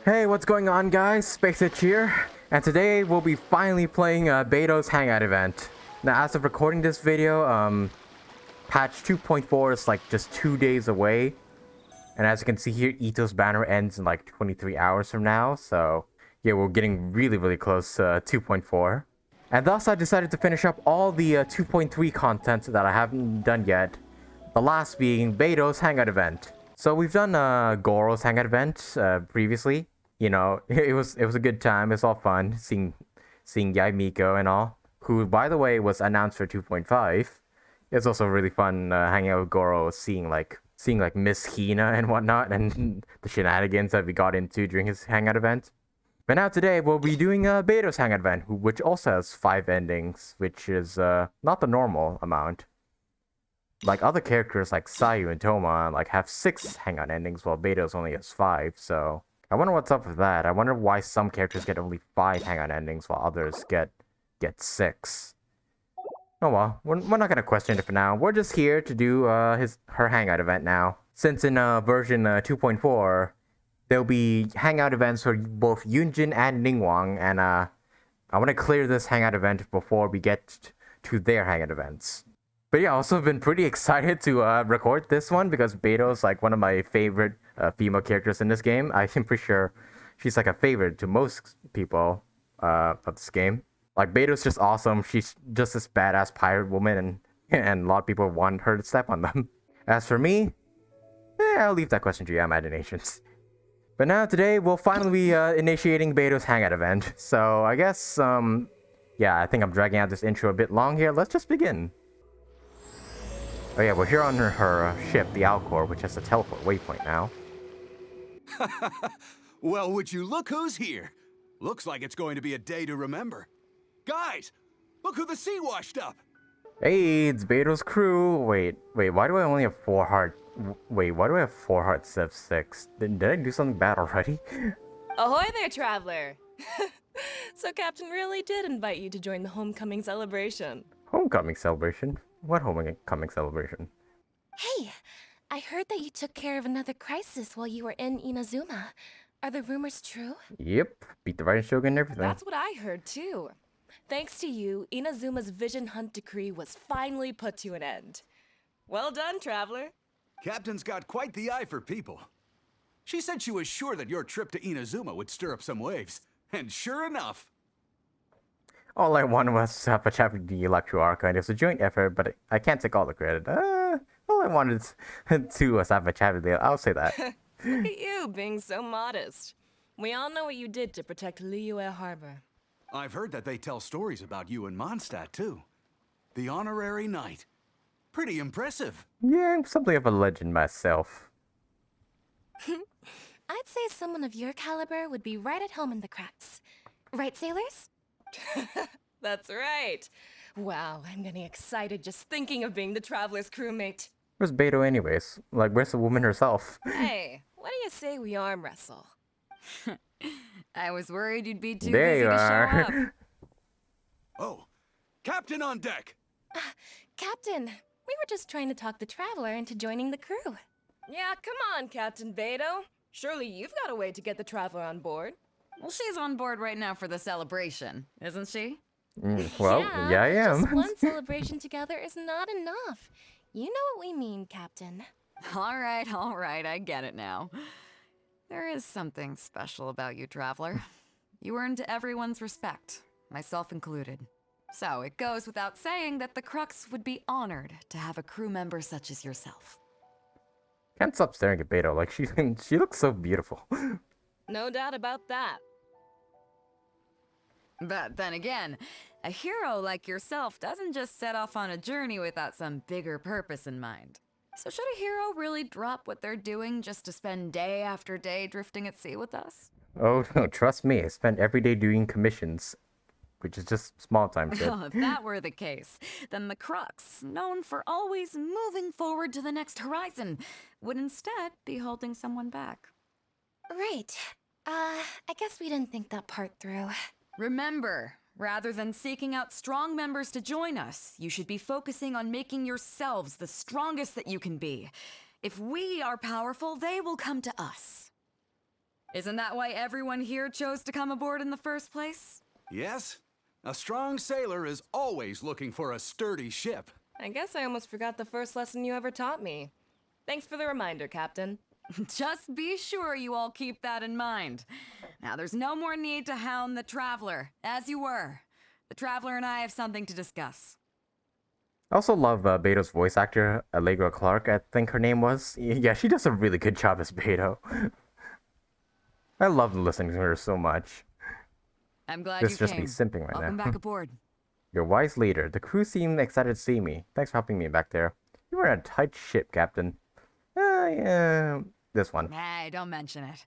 Hey, what's going on guys? Space Itch here, and today we'll be finally playing Beidou's Hangout event. Now as of recording this video, patch 2.4 is like just 2 days away. And as you can see here, Itto's banner ends in like 23 hours from now, so yeah, we're getting really close to 2.4. And thus I decided to finish up all the 2.3 content that I haven't done yet, the last being Beidou's Hangout event. So we've done Gorou's Hangout event previously. You know, it was a good time. It's all fun seeing Yaimiko and all, who by the way was announced for 2.5. It's also really fun hanging out with Gorou, seeing like Miss Hina and whatnot, and the shenanigans that we got into during his hangout event. But now today we'll be doing Beidou's hangout event, which also has 5 endings, which is not the normal amount. Like other characters like Sayu and Toma like have 6 hangout endings, while Beidou's only has 5. So I wonder what's up with that. I wonder why some characters get only 5 hangout endings while others get 6. Oh well, we're not gonna question it for now. We're just here to do her hangout event now. Since in version 2.4, there'll be hangout events for both Yun Jin and Ningguang, and I want to clear this hangout event before we get to their hangout events. But yeah, also been pretty excited to record this one because Beidou's like one of my favorite female characters in this game. I'm pretty sure she's like a favorite to most people of this game. Like, Beidou's just awesome. She's just this badass pirate woman, and a lot of people want her to step on them. As for me, I'll leave that question to your imaginations. But now today, we'll finally be initiating Beidou's hangout event. So I guess, yeah, I think I'm dragging out this intro a bit long here. Let's just begin. Oh yeah, we're here on her ship, the Alcor, which has a teleport waypoint now. Well, would you look who's here? Looks like it's going to be a day to remember. Guys, look who the sea washed up! Hey, it's Beidou's crew. Wait, why do I only have 4 heart? Wait, why do I have 4 hearts instead of 6? Did I do something bad already? Ahoy there, traveler! So Captain really did invite you to join the homecoming celebration. Homecoming celebration? What homecoming celebration? Hey, I heard that you took care of another crisis while you were in Inazuma. Are the rumors true? Yep, beat the Rite Shogun and everything. That's what I heard too. Thanks to you, Inazuma's Vision Hunt decree was finally put to an end. Well done, traveler. Captain's got quite the eye for people. She said she was sure that your trip to Inazuma would stir up some waves. And sure enough. All I wanted was to have a chapter of the Electro Arca, and it was a joint effort, but I can't take all the credit. All I wanted to was have a chapter there. I'll say that. Look at you being so modest. We all know what you did to protect Liyue Harbor. I've heard that they tell stories about you in Mondstadt, too. The honorary knight. Pretty impressive. Yeah, I'm something of a legend myself. I'd say someone of your caliber would be right at home in the cracks. Right, sailors? That's right. Wow, I'm getting excited just thinking of being the traveler's crewmate. Where's Beidou anyways? Like, where's the woman herself? Hey, what do you say we arm wrestle? I was worried you'd be too There busy you to are. show up. Oh, Captain on deck! Captain, we were just trying to talk the traveler into joining the crew. Yeah, come on, Captain Beidou. Surely you've got a way to get the traveler on board. Well, she's on board right now for the celebration, isn't she? Well, yeah, I am. Just one celebration together is not enough. You know what we mean, Captain. All right, I get it now. There is something special about you, traveler. You earned everyone's respect, myself included. So it goes without saying that the Crux would be honored to have a crew member such as yourself. Can't stop staring at Beidou. Like, she looks so beautiful. No doubt about that. But then again, a hero like yourself doesn't just set off on a journey without some bigger purpose in mind. So should a hero really drop what they're doing just to spend day after day drifting at sea with us? Oh no, trust me. I spend every day doing commissions, which is just small time shit. Well, if that were the case, then the Crux, known for always moving forward to the next horizon, would instead be holding someone back. Right. I guess we didn't think that part through. Remember, rather than seeking out strong members to join us, you should be focusing on making yourselves the strongest that you can be. If we are powerful, they will come to us. Isn't that why everyone here chose to come aboard in the first place? Yes? A strong sailor is always looking for a sturdy ship. I guess I almost forgot the first lesson you ever taught me. Thanks for the reminder, Captain. Just be sure you all keep that in mind. Now, there's no more need to hound the Traveler, as you were. The Traveler and I have something to discuss. I also love Beidou's voice actor, Allegra Clark, I think her name was. Yeah, she does a really good job as Beidou. I love listening to her so much. I'm glad This you is just came. me simping right Welcome now. back aboard. You're a wise leader. The crew seemed excited to see me. Thanks for helping me back there. You were in a tight ship, Captain. Yeah, this one. Hey, don't mention it.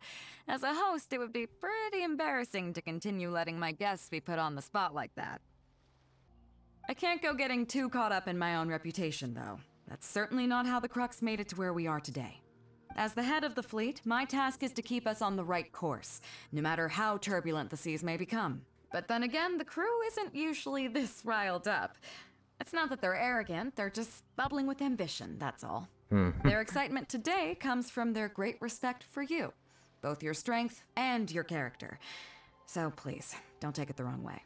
As a host, it would be pretty embarrassing to continue letting my guests be put on the spot like that. I can't go getting too caught up in my own reputation, though. That's certainly not how the Crux made it to where we are today. As the head of the fleet, my task is to keep us on the right course, no matter how turbulent the seas may become. But then again, the crew isn't usually this riled up. It's not that they're arrogant, they're just bubbling with ambition, that's all. Their excitement today comes from their great respect for you, both your strength and your character. So please, don't take it the wrong way.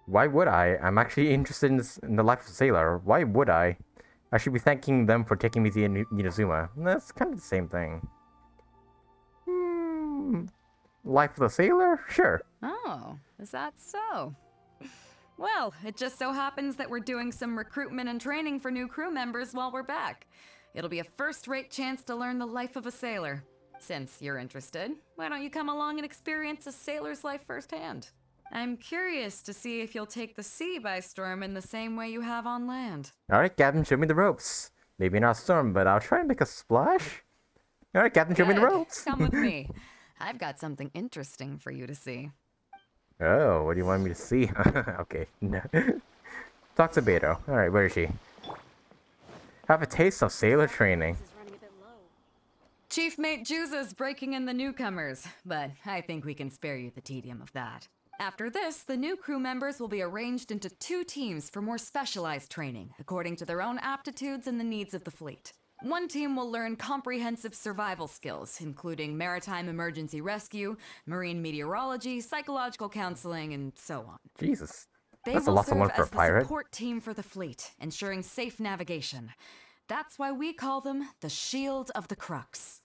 Why would I? I'm actually interested in the life of a sailor. Why would I? I should be thanking them for taking me to Inazuma. That's kind of the same thing. Life of a sailor? Sure. Oh, is that so? Well, it just so happens that we're doing some recruitment and training for new crew members while we're back. It'll be a first-rate chance to learn the life of a sailor. Since you're interested, why don't you come along and experience a sailor's life firsthand? I'm curious to see if you'll take the sea by storm in the same way you have on land. Alright, Captain, show me the ropes. Maybe not storm, but I'll try and make a splash. Alright, Captain, show me the Good. ropes. Come with me. I've got something interesting for you to see. Oh, what do you want me to see? Okay. Talk to Beidou. Alright, where is she? Have a taste of sailor training. Chief Mate Juza's breaking in the newcomers, but I think we can spare you the tedium of that. After this, the new crew members will be arranged into 2 teams for more specialized training, according to their own aptitudes and the needs of the fleet. One team will learn comprehensive survival skills, including maritime emergency rescue, marine meteorology, psychological counseling, and so on. Jesus. They That's a will lot to learn serve for a as the pirate. support team for the fleet, ensuring safe navigation. That's why we call them the Shield of the Crux.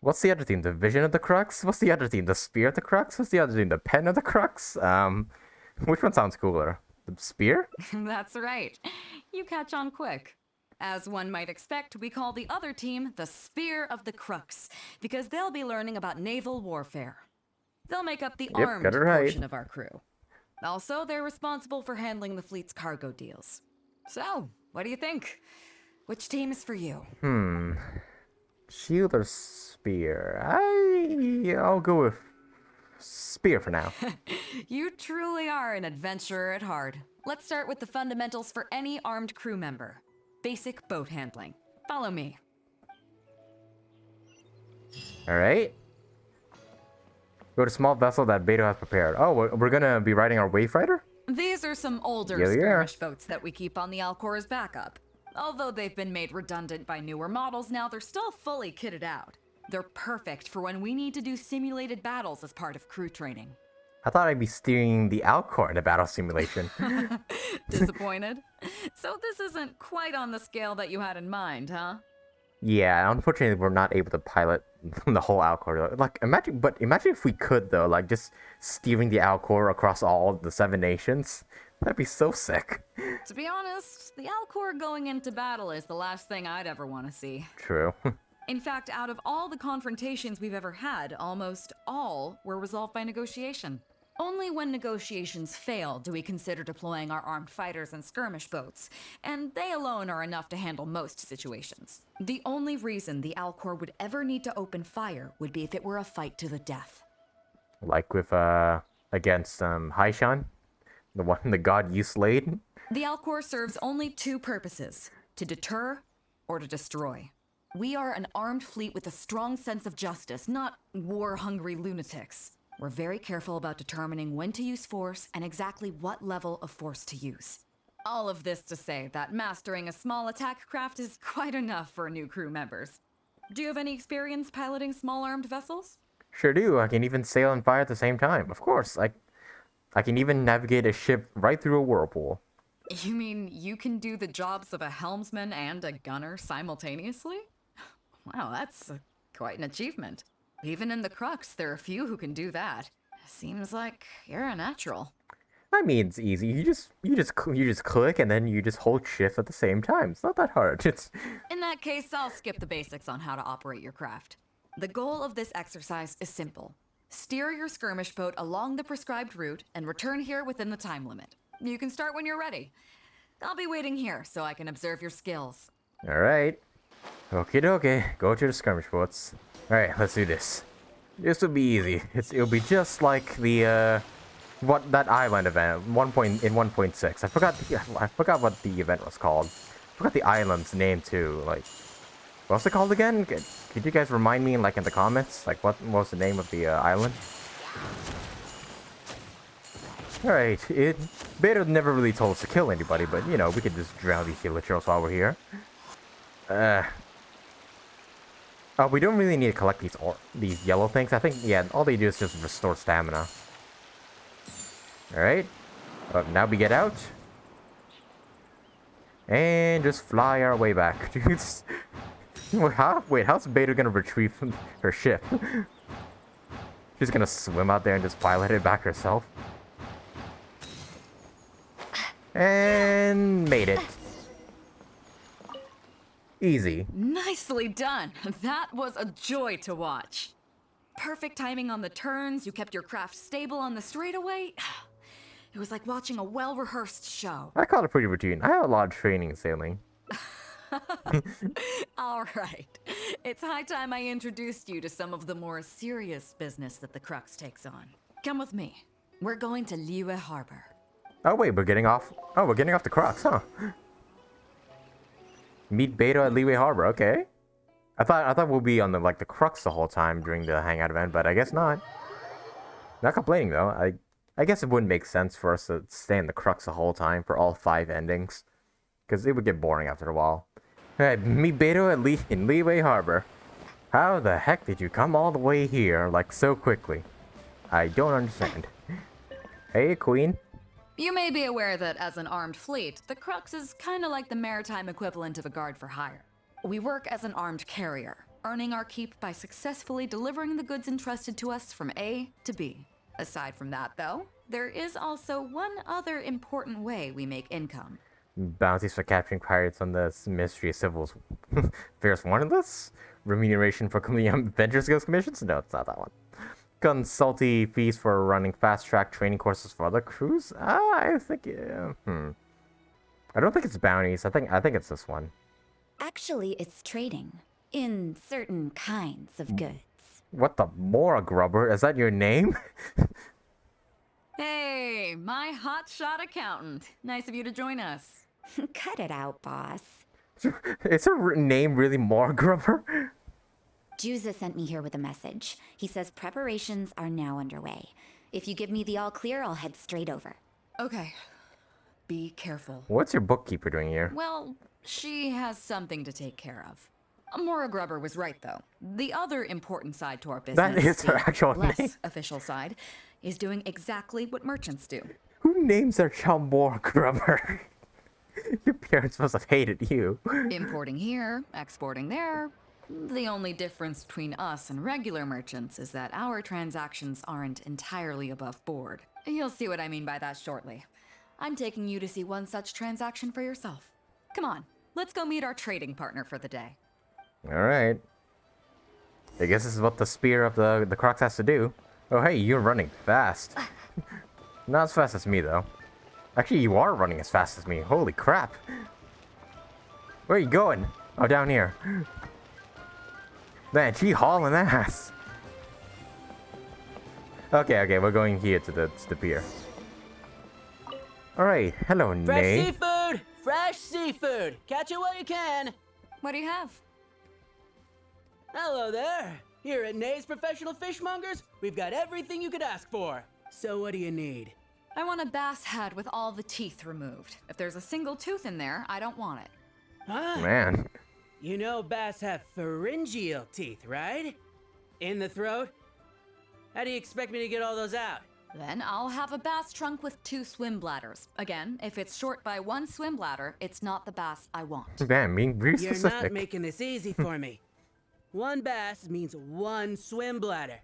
What's the other team? The Vision of the Crux? What's the other team? The Spear of the Crux? What's the other team? The Pen of the Crux? Which one sounds cooler? The Spear? That's right. You catch on quick. As one might expect, we call the other team the Spear of the Crux, because they'll be learning about naval warfare. They'll make up the armed got it right. portion of our crew. Also, they're responsible for handling the fleet's cargo deals. So, what do you think? Which team is for you? Shield or Spear? I'll go with Spear for now. You truly are an adventurer at heart. Let's start with the fundamentals for any armed crew member. Basic boat handling. Follow me. Alright. Go to small vessel that Beidou has prepared. Oh, we're gonna be riding our Wave Rider? These are some older Yeah, they are. skirmish boats that we keep on the Alcor as backup. Although they've been made redundant by newer models now, they're still fully kitted out. They're perfect for when we need to do simulated battles as part of crew training. I thought I'd be steering the Alcor in a battle simulation. Disappointed? So this isn't quite on the scale that you had in mind, huh? Yeah, unfortunately, we're not able to pilot the whole Alcor. Like, imagine if we could, though, like, just steering the Alcor across all the 7 nations. That'd be so sick. To be honest, the Alcor going into battle is the last thing I'd ever want to see. True. In fact, out of all the confrontations we've ever had, almost all were resolved by negotiation. Only when negotiations fail do we consider deploying our armed fighters and skirmish boats, and they alone are enough to handle most situations. The only reason the Alcor would ever need to open fire would be if it were a fight to the death. Like with, against, Haishan? The god you slayed? The Alcor serves only 2 purposes: to deter or to destroy. We are an armed fleet with a strong sense of justice, not war-hungry lunatics. We're very careful about determining when to use force and exactly what level of force to use. All of this to say that mastering a small attack craft is quite enough for new crew members. Do you have any experience piloting small armed vessels? Sure do. I can even sail and fire at the same time. Of course. I can even navigate a ship right through a whirlpool. You mean you can do the jobs of a helmsman and a gunner simultaneously? Wow, that's quite an achievement. Even in the Crux, there are few who can do that. Seems like you're a natural. I mean, it's easy. You just click and then you just hold shift at the same time. It's not that hard. It's In that case, I'll skip the basics on how to operate your craft. The goal of this exercise is simple. Steer your skirmish boat along the prescribed route and return here within the time limit. You can start when you're ready. I'll be waiting here so I can observe your skills. all right. Okie dokie. Go to the skirmish boats. All right, let's do this. This will be easy. It'll be just like the that island event in 1.6. I forgot what the event was called. I forgot the island's name too. Like, what's it called again? Could you guys remind me in the comments? Like, what was the name of the island? All right. Beidou never really told us to kill anybody, but you know we could just drown these hilichurls while we're here. Oh, we don't really need to collect these yellow things. I think, yeah, all they do is just restore stamina. Alright. Now we get out. And just fly our way back. Dudes. Wait, how's Beidou gonna retrieve her ship? She's gonna swim out there and just pilot it back herself. And made it. Easy. Nicely done. That was a joy to watch. Perfect timing on the turns. You kept your craft stable on the straightaway. It was like watching a well-rehearsed show. I call it pretty routine. I have a lot of training in sailing. All right. It's high time I introduced you to some of the more serious business that the Crux takes on. Come with me. We're going to Liyue Harbor. Oh wait, we're getting off. Oh, we're getting off the Crux, huh? Meet Beidou at Liyue Harbor. Okay. I thought we'll be on the Crux the whole time during the Hangout event, but I guess not. Not complaining though. I guess it wouldn't make sense for us to stay in the Crux the whole time for all 5 endings, because it would get boring after a while. Alright, meet Beidou in Liyue Harbor. How the heck did you come all the way here so quickly? I don't understand. Hey, Queen. You may be aware that as an armed fleet, the Crux is kind of like the maritime equivalent of a guard for hire. We work as an armed carrier, earning our keep by successfully delivering the goods entrusted to us from A to B. Aside from that, though, there is also one other important way we make income. Bounties for capturing pirates on the Ministry of Civil's Affairs Wanted list? Remuneration for completing Adventure Skills commissions? No, it's not that one. Consulting fees for running fast-track training courses for other crews? I think, yeah. I don't think it's bounties. I think it's this one. Actually, it's trading in certain kinds of goods. What the Mora Grubber? Is that your name? Hey, my hotshot accountant. Nice of you to join us. Cut it out, boss. Is her name really Mora Grubber? Juza sent me here with a message. He says preparations are now underway. If you give me the all clear, I'll head straight over. Okay. Be careful. What's your bookkeeper doing here? Well, she has something to take care of. Mora Grubber was right, though. The other important side to our business, That is her actual less name. official side, is doing exactly what merchants do. Who names their child Mora Grubber? Your parents must have hated you. Importing here, exporting there. The only difference between us and regular merchants is that our transactions aren't entirely above board. You'll see what I mean by that shortly. I'm taking you to see one such transaction for yourself. Come on, let's go meet our trading partner for the day. Alright. I guess this is what the spear of the Crux has to do. Oh hey, you're running fast. Not as fast as me though. Actually, you are running as fast as me. Holy crap. Where are you going? Oh, down here. Man, she hauling ass. Okay, we're going here to the pier. Alright, hello, Fresh Nay. seafood! Fresh seafood! Catch it while you can! What do you have? Hello there! Here at Nay's Professional Fishmongers, we've got everything you could ask for. So what do you need? I want a bass head with all the teeth removed. If there's a single tooth in there, I don't want it. Huh? Man. You know bass have pharyngeal teeth, right? In the throat? How do you expect me to get all those out? Then I'll have a bass trunk with 2 swim bladders. Again, if it's short by 1 swim bladder, it's not the bass I want. Damn, being very You're specific. not making this easy for me. 1 bass means 1 swim bladder.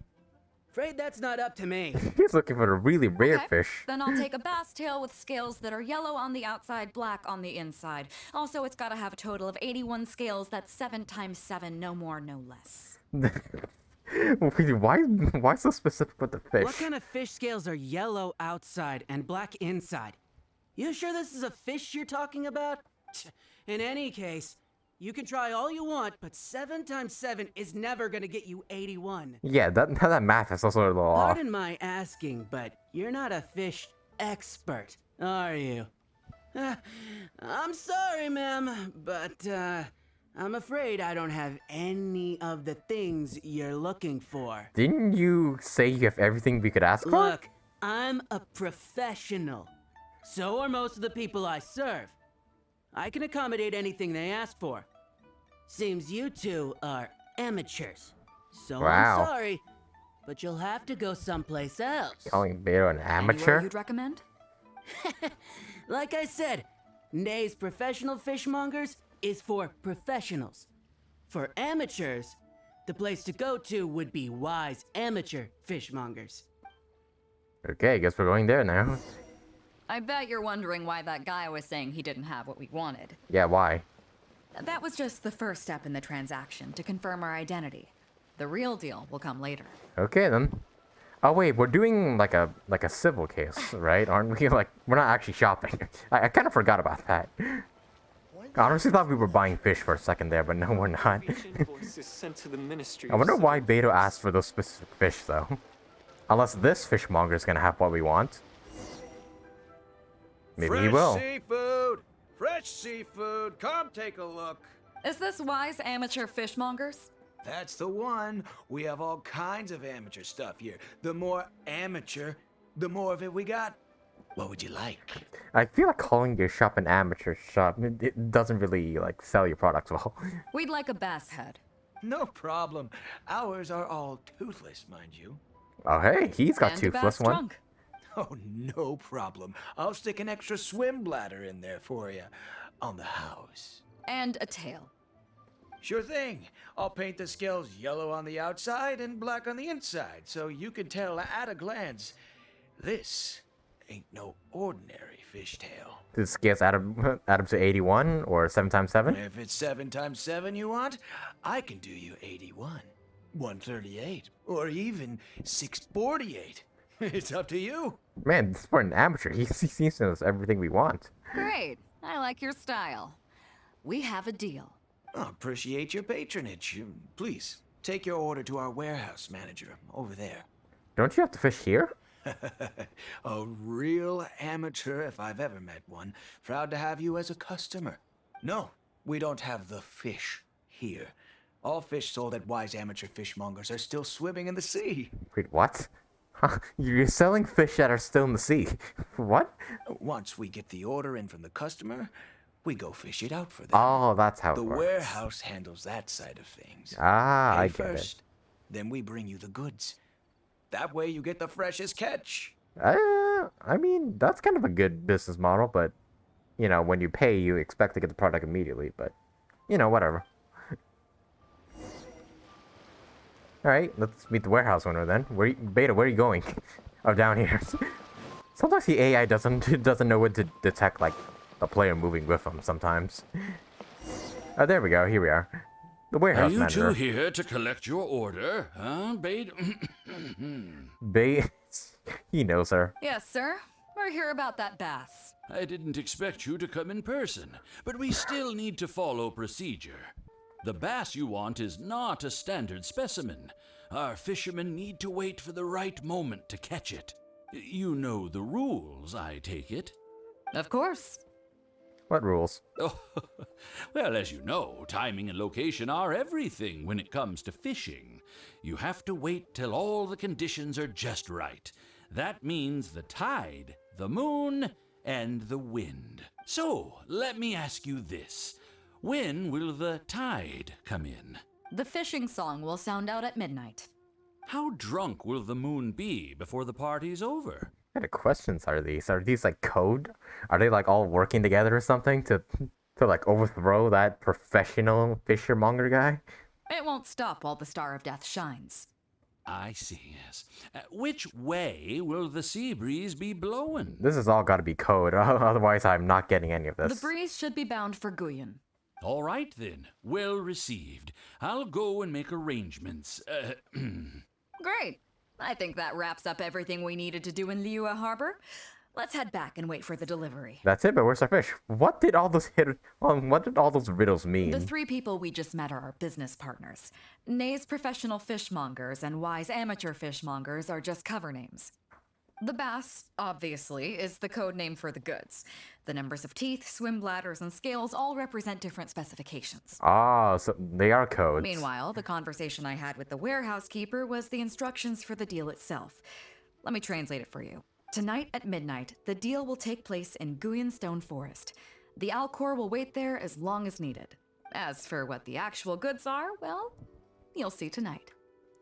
Afraid that's not up to me. He's looking for a really rare Okay, fish. Then I'll take a bass tail with scales that are yellow on the outside, black on the inside. Also, it's gotta have a total of 81 scales. That's 7 times 7, no more, no less. Why so specific with the fish? What kind of fish scales are yellow outside and black inside? You sure this is a fish you're talking about? In any case, you can try all you want, but 7 times 7 is never gonna get you 81. Yeah, that math is also a little off. Pardon my asking, but you're not a fish expert, are you? I'm sorry, ma'am, but I'm afraid I don't have any of the things you're looking for. Didn't you say you have everything we could ask for? Look, I'm a professional. So are most of the people I serve. I can accommodate anything they ask for. Seems you two are amateurs. So Wow. I'm sorry, but you'll have to go someplace else. Calling Beidou an Anywhere amateur? you'd recommend? Like I said, Nay's professional fishmongers is for professionals. For amateurs, the place to go to would be Wise Amateur Fishmongers. Okay, I guess we're going there now. I bet you're wondering why that guy was saying he didn't have what we wanted. Yeah, why? That was just the first step in the transaction to confirm our identity. The real deal will come later. Okay then. Oh wait, we're doing like a civil case, right? Aren't we? Like, we're not actually shopping. I kind of forgot about that. I honestly thought we were buying fish for a second there, but no, we're not. I wonder why Beidou asked for those specific fish, though. Unless this fishmonger is gonna have what we want. Maybe he will. Seafood! Fresh seafood! Come take a look. Is this Wise Amateur Fishmongers? That's the one. We have all kinds of amateur stuff here. The more amateur, the more of it we got. What would you like? I feel like calling your shop an amateur shop, it doesn't really, like, sell your products well. We'd like a bass head. No problem. Ours are all toothless, mind you. Oh hey, he's got And a toothless bass one. trunk. Oh, no problem. I'll stick an extra swim bladder in there for you. On the house. And a tail. Sure thing. I'll paint the scales yellow on the outside and black on the inside, so you can tell at a glance, this ain't no ordinary fishtail. Did the scales add up to 81 or 7 times 7? If it's 7 times 7 you want, I can do you 81, 138, or even 648. It's up to you. Man, this is for an amateur. He seems to know everything we want. Great. I like your style. We have a deal. I appreciate your patronage. Please, take your order to our warehouse manager over there. Don't you have to fish here? A real amateur if I've ever met one. Proud to have you as a customer. No, we don't have the fish here. All fish sold at Wise Amateur Fishmongers are still swimming in the sea. Wait, what? Huh? You're selling fish that are still in the sea. What? Once we get the order in from the customer, we go fish it out for them. Oh, that's how The it works. warehouse handles that side of things. Ah, Pay I get first, then we bring you the goods. That way you get the freshest catch. it. I mean, that's kind of a good business model, but, you know, when you pay, you expect to get the product immediately, but, you know, whatever. Alright, let's meet the warehouse owner then. Beidou, where are you going? Oh, down here. Sometimes the AI doesn't know when to detect, like, a player moving with them sometimes. Oh, there we go. Here we are. The Are warehouse you manager. two here to collect your order, huh, Beidou? He knows her. Yes, sir. We're here about that bass. I didn't expect you to come in person, but we still need to follow procedure. The bass you want is not a standard specimen. Our fishermen need to wait for the right moment to catch it. You know the rules, I take it. Of course. What rules? Oh, well, as you know, timing and location are everything when it comes to fishing. You have to wait till all the conditions are just right. That means the tide, the moon, and the wind. So, let me ask you this. When will the tide come in? The fishing song will sound out at midnight. How drunk will the moon be before the party's over? What kind of questions are these? Are these like code? Are they like all working together or something to like overthrow that professional fishermonger guy? It won't stop while the Star of Death shines. I see, yes. Which way will the sea breeze be blowing? This has all got to be code, otherwise I'm not getting any of this. The breeze should be bound for Guyan. All right, then. Well received. I'll go and make arrangements. Great. I think that wraps up everything we needed to do in Liyue Harbor. Let's head back and wait for the delivery. That's it, but where's our fish? What did all those riddles mean? The three people we just met are our business partners. Nay's professional fishmongers and Y's amateur fishmongers are just cover names. The bass, obviously, is the code name for the goods. The numbers of teeth, swim bladders, and scales all represent different specifications. Ah, so they are codes. Meanwhile, the conversation I had with the warehouse keeper was the instructions for the deal itself. Let me translate it for you. Tonight at midnight, the deal will take place in Guyan Stone Forest. The Alcor will wait there as long as needed. As for what the actual goods are, well, you'll see tonight.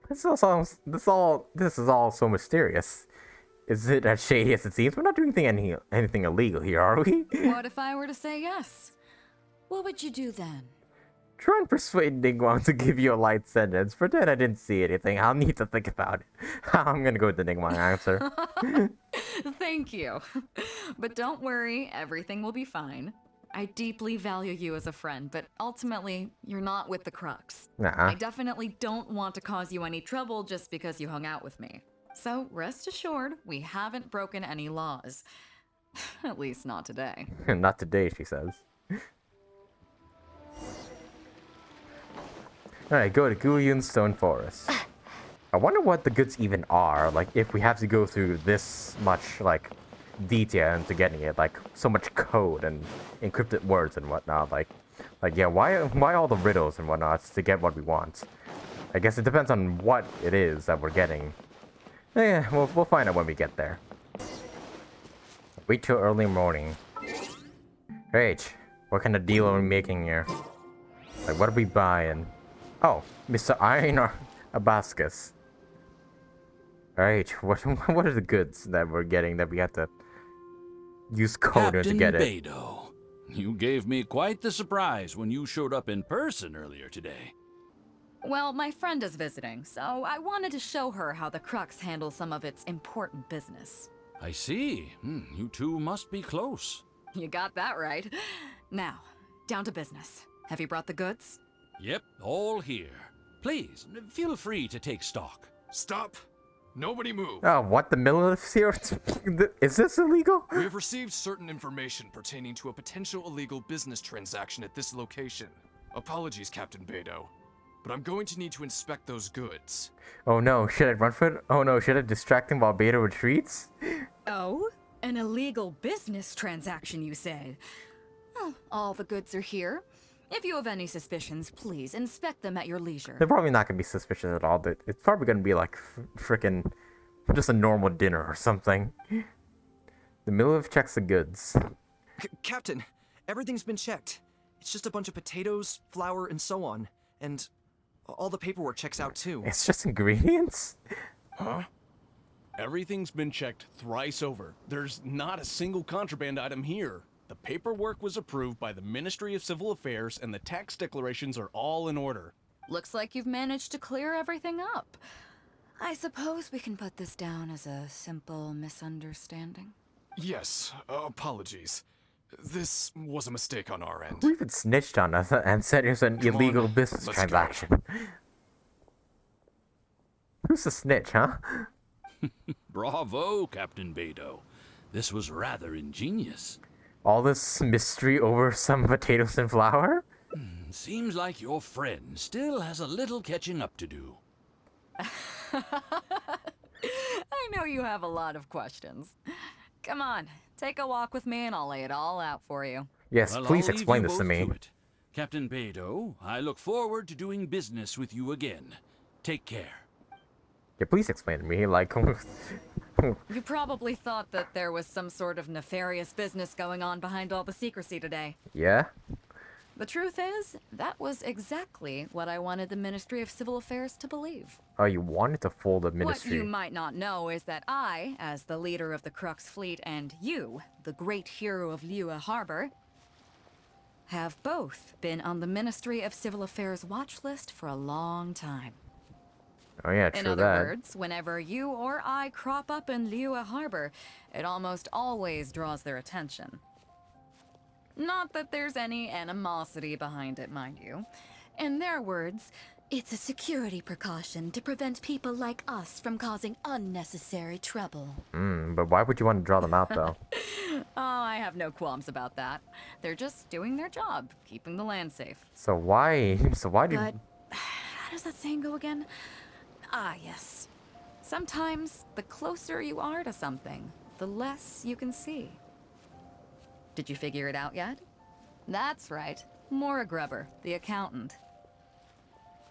This is all so mysterious. Is it as shady as it seems? We're not doing anything illegal here, are we? What if I were to say yes? What would you do then? Try and persuade Ningguang to give you a light sentence. Pretend I didn't see anything. I'll need to think about it. I'm gonna go with the Ningguang answer. Thank you. But don't worry, everything will be fine. I deeply value you as a friend, but ultimately, you're not with the Crux. I definitely don't want to cause you any trouble just because you hung out with me. So rest assured, we haven't broken any laws. At least not today. Not today, she says. Alright, go to Guyan Stone Forest. I wonder what the goods even are, like if we have to go through this much like detail into getting it, like so much code and encrypted words and whatnot, like yeah, why all the riddles and whatnot to get what we want? I guess it depends on what it is that we're getting. Yeah, we'll find out when we get there. Wait till early morning. Great, what kind of deal are we making here? Like, what are we buying? Oh, Mr. Iron Abascus. Alright, what are the goods that we're getting that we have to use code to get it? Beidou, you gave me quite the surprise when you showed up in person earlier today. Well, my friend is visiting, so I wanted to show her how the Crux handles some of its important business. I see. You two must be close. You got that right. Now, down to business. Have you brought the goods? Yep, all here. Please, feel free to take stock. Stop! Nobody move! Oh, what? The military here? Is this illegal? We have received certain information pertaining to a potential illegal business transaction at this location. Apologies, Captain Beidou, but I'm going to need to inspect those goods. Oh no, should I run for it? Oh no, should I distract him while Beidou retreats? Oh? An illegal business transaction, you say? Well, all the goods are here. If you have any suspicions, please inspect them at your leisure. They're probably not going to be suspicious at all. It's probably going to be like frickin' just a normal dinner or something. The Miliv checks the goods. Captain, everything's been checked. It's just a bunch of potatoes, flour, and so on. And all the paperwork checks out too. It's just ingredients? Huh? Everything's been checked thrice over. There's not a single contraband item here. The paperwork was approved by the Ministry of Civil Affairs and the tax declarations are all in order. Looks like you've managed to clear everything up. I suppose we can put this down as a simple misunderstanding. Yes, apologies. This was a mistake on our end. Who even snitched on us and said it was an illegal business transaction? Who's the snitch, huh? Bravo, Captain Beidou. This was rather ingenious. All this mystery over some potatoes and flour? Seems like your friend still has a little catching up to do. I know you have a lot of questions. Come on, take a walk with me and I'll lay it all out for you. Yes, Well, please I'll leave explain you this to both me. it. Captain Beidou, I look forward to doing business with you again. Take care. Yeah, please explain to me, like... You probably thought that there was some sort of nefarious business going on behind all the secrecy today. Yeah? The truth is, that was exactly what I wanted the Ministry of Civil Affairs to believe. Oh, you wanted to fool the What ministry. you might not know is that I, as the leader of the Crux Fleet, and you, the great hero of Liyue Harbor, have both been on the Ministry of Civil Affairs watch list for a long time. Oh yeah, In true other that. words, whenever you or I crop up in Liyue Harbor, it almost always draws their attention. Not that there's any animosity behind it, mind you. In their words, It's a security precaution to prevent people like us from causing unnecessary trouble. But why would you want to draw them out though? oh, I have no qualms about that. They're just doing their job, keeping the land safe. So why? So why do? But how does that saying go again? Ah, yes. Sometimes the closer you are to something, the less you can see. Did you figure it out yet? That's right. Mora Grubber, the accountant.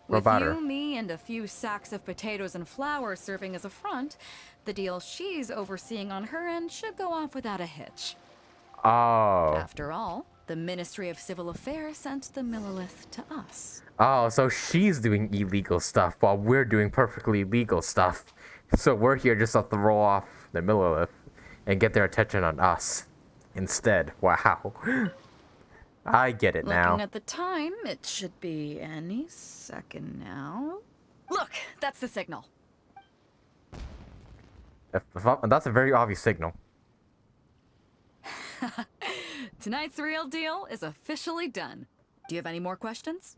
What With about you, her? me, and a few sacks of potatoes and flour serving as a front, the deal she's overseeing on her end should go off without a hitch. Oh. After all, the Ministry of Civil Affairs sent the Millilith to us. Oh, so she's doing illegal stuff while we're doing perfectly legal stuff. So we're here just to throw off the Millilith and get their attention on us instead. Wow. I get it now. Looking at the time, it should be any second now. Look, that's the signal. That's a very obvious signal. Tonight's real deal is officially done. Do you have any more questions?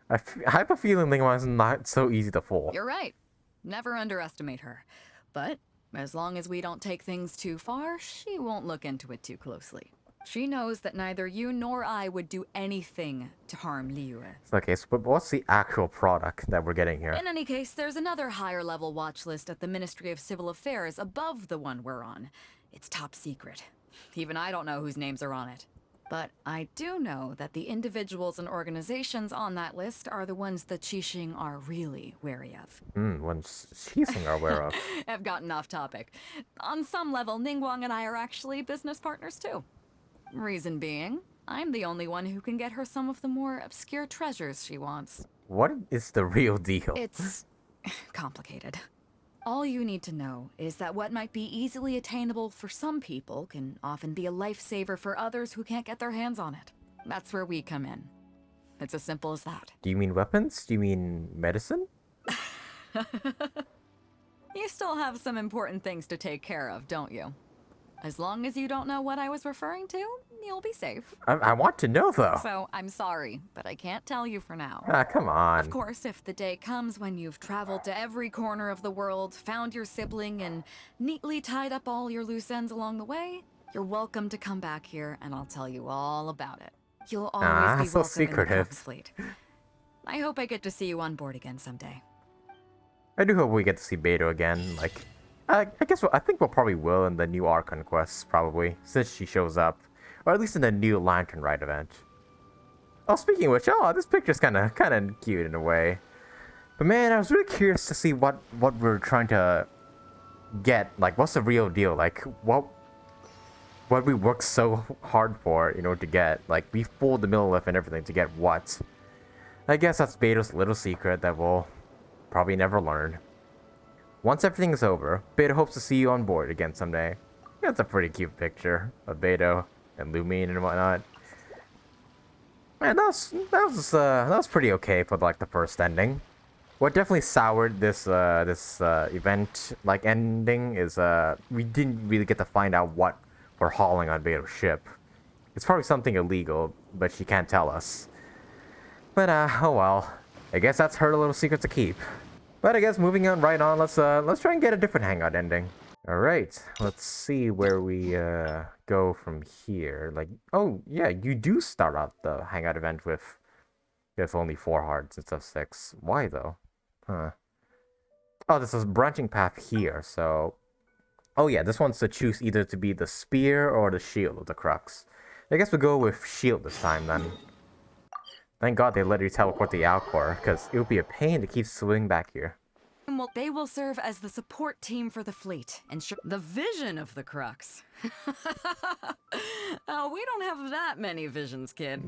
I have a feeling Ling is not so easy to fool. You're right. Never underestimate her. But as long as we don't take things too far, she won't look into it too closely. She knows that neither you nor I would do anything to harm Liyue. Okay, so what's the actual product that we're getting here? In any case, there's another higher level watch list at the Ministry of Civil Affairs above the one we're on. It's top secret. Even I don't know whose names are on it. But I do know that the individuals and organizations on that list are the ones that Qixing are really wary of. Ones Qixing are aware of. I've gotten off topic. On some level, Ningguang and I are actually business partners too. Reason being, I'm the only one who can get her some of the more obscure treasures she wants. What is the real deal? It's complicated. All you need to know is that what might be easily attainable for some people can often be a lifesaver for others who can't get their hands on it. That's where we come in. It's as simple as that. Do you mean weapons? Do you mean medicine? You still have some important things to take care of, don't you? As long as you don't know what I was referring to, you'll be safe. I want to know though. So, I'm sorry, but I can't tell you for now. Ah, come on. Of course, if the day comes when you've traveled to every corner of the world, found your sibling, and neatly tied up all your loose ends along the way, you're welcome to come back here and I'll tell you all about it. You'll always be so welcome secretive. in the Crux Fleet. I hope I get to see you on board again someday. I do hope we get to see Beidou again. Like, I guess I think we'll probably will in the new Archon quests, probably, since she shows up, or at least in the new Latern Rite event. Oh, speaking of which, this picture's kind of cute in a way. But man, I was really curious to see what we're trying to get. Like, what's the real deal? Like, what we worked so hard for, to get. Like, we fooled the Millilith and everything to get what? I guess that's Beidou's little secret that we'll probably never learn. Once everything is over, Beidou hopes to see you on board again someday. Yeah, it's a pretty cute picture of Beidou and Lumine and whatnot. Man, that was pretty okay for like the first ending. What definitely soured this event like ending is we didn't really get to find out what we're hauling on Beidou's ship. It's probably something illegal, but she can't tell us. But oh well. I guess that's her little secret to keep. But I guess moving on right on, let's try and get a different Hangout ending. Alright, let's see where we go from here. Like, oh yeah, you do start out the Hangout event with only 4 hearts instead of 6. Why though? Huh. Oh, this is branching path here, so... Oh yeah, this one's to choose either to be the spear or the shield of the Crux. I guess we'll go with shield this time then. Thank God they let you teleport the Alcor, because it would be a pain to keep swinging back here. They will serve as the support team for the fleet. Ensure the vision of the crux. Oh, we don't have that many visions, kid.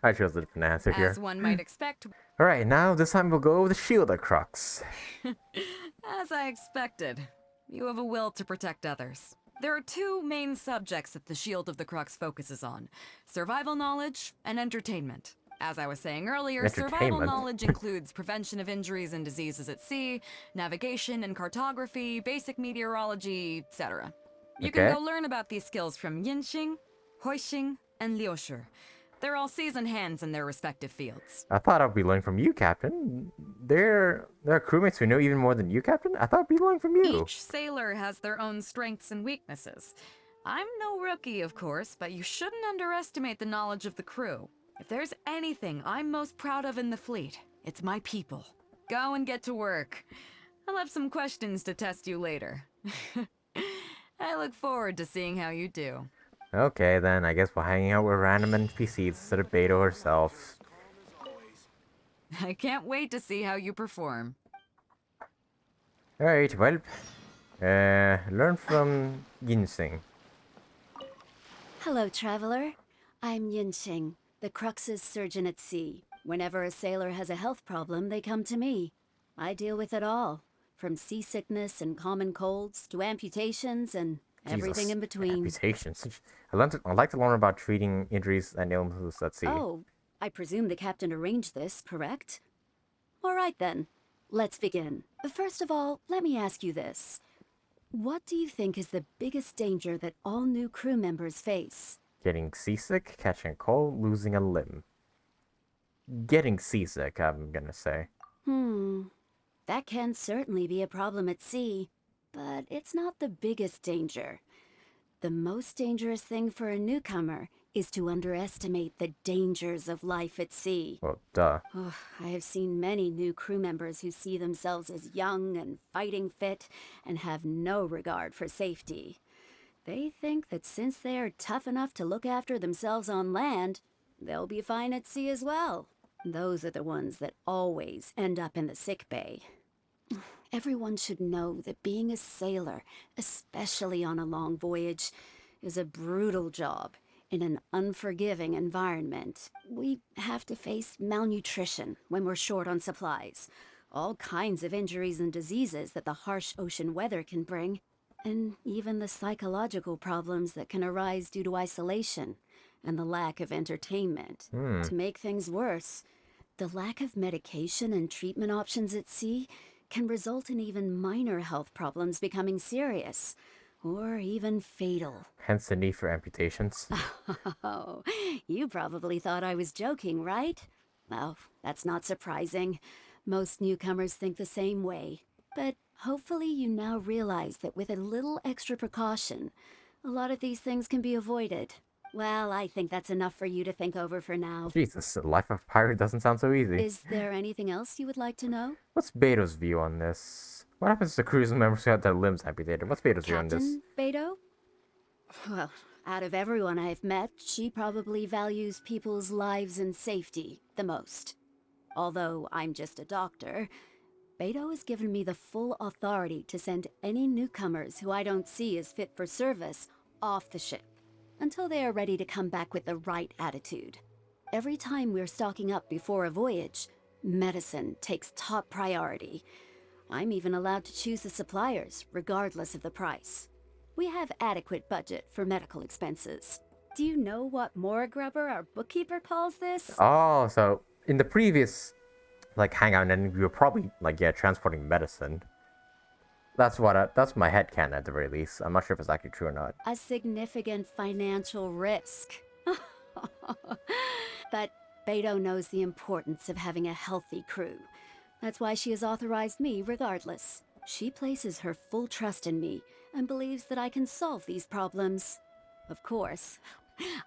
I chose a different answer here. As one might expect. Alright, now this time we'll go with the shield of crux. As I expected, you have a will to protect others. There are two main subjects that the Shield of the Crux focuses on: survival knowledge and entertainment. As I was saying earlier, survival knowledge includes prevention of injuries and diseases at sea, navigation and cartography, basic meteorology, etc. You can go learn about these skills from Yinxing, Huixing, and Liushi. They're all seasoned hands in their respective fields. I thought I'd be learning from you, Captain. There are crewmates who know even more than you, Captain? I thought I'd be learning from you. Each sailor has their own strengths and weaknesses. I'm no rookie, of course, but you shouldn't underestimate the knowledge of the crew. If there's anything I'm most proud of in the fleet, it's my people. Go and get to work. I'll have some questions to test you later. I look forward to seeing how you do. Okay, then I guess we're hanging out with random NPCs instead of Beidou herself. I can't wait to see how you perform. Alright, well, learn from Ginseng. Hello, traveler. I'm Yinxing, the Crux's surgeon at sea. Whenever a sailor has a health problem, they come to me. I deal with it all, from seasickness and common colds to amputations and everything in between. Amputations. I'd like to learn about treating injuries and illnesses at sea. Oh, I presume the captain arranged this, correct? All right then, let's begin. First of all, let me ask you this. What do you think is the biggest danger that all new crew members face? Getting seasick, catching a cold, losing a limb. Getting seasick, I'm gonna say. That can certainly be a problem at sea, but it's not the biggest danger. The most dangerous thing for a newcomer is to underestimate the dangers of life at sea. Well, duh. Oh, I have seen many new crew members who see themselves as young and fighting fit and have no regard for safety. They think that since they are tough enough to look after themselves on land, they'll be fine at sea as well. Those are the ones that always end up in the sick bay. Everyone should know that being a sailor, especially on a long voyage, is a brutal job in an unforgiving environment. We have to face malnutrition when we're short on supplies, all kinds of injuries and diseases that the harsh ocean weather can bring, and even the psychological problems that can arise due to isolation and the lack of entertainment. To make things worse, the lack of medication and treatment options at sea can result in even minor health problems becoming serious, or even fatal. Hence the need for amputations. Oh, you probably thought I was joking, right? Well, that's not surprising. Most newcomers think the same way. But hopefully you now realize that with a little extra precaution, a lot of these things can be avoided. Well, I think that's enough for you to think over for now. Jesus, the life of a pirate doesn't sound so easy. Is there anything else you would like to know? What's Beidou's view on this? What happens to crew members who have their limbs amputated? What's Beidou's view on this? Captain Beidou? Well, out of everyone I've met, she probably values people's lives and safety the most. Although I'm just a doctor, Beidou has given me the full authority to send any newcomers who I don't see as fit for service off the ship, until they are ready to come back with the right attitude. Every time we're stocking up before a voyage, medicine takes top priority. I'm even allowed to choose the suppliers, regardless of the price. We have adequate budget for medical expenses. Do you know what Morgrubber, our bookkeeper, calls this? Oh, so in the previous, Hangout, and we were probably, transporting medicine. That's my headcanon at the very least. I'm not sure if it's actually true or not. A significant financial risk. But Beidou knows the importance of having a healthy crew. That's why she has authorized me regardless. She places her full trust in me and believes that I can solve these problems. Of course,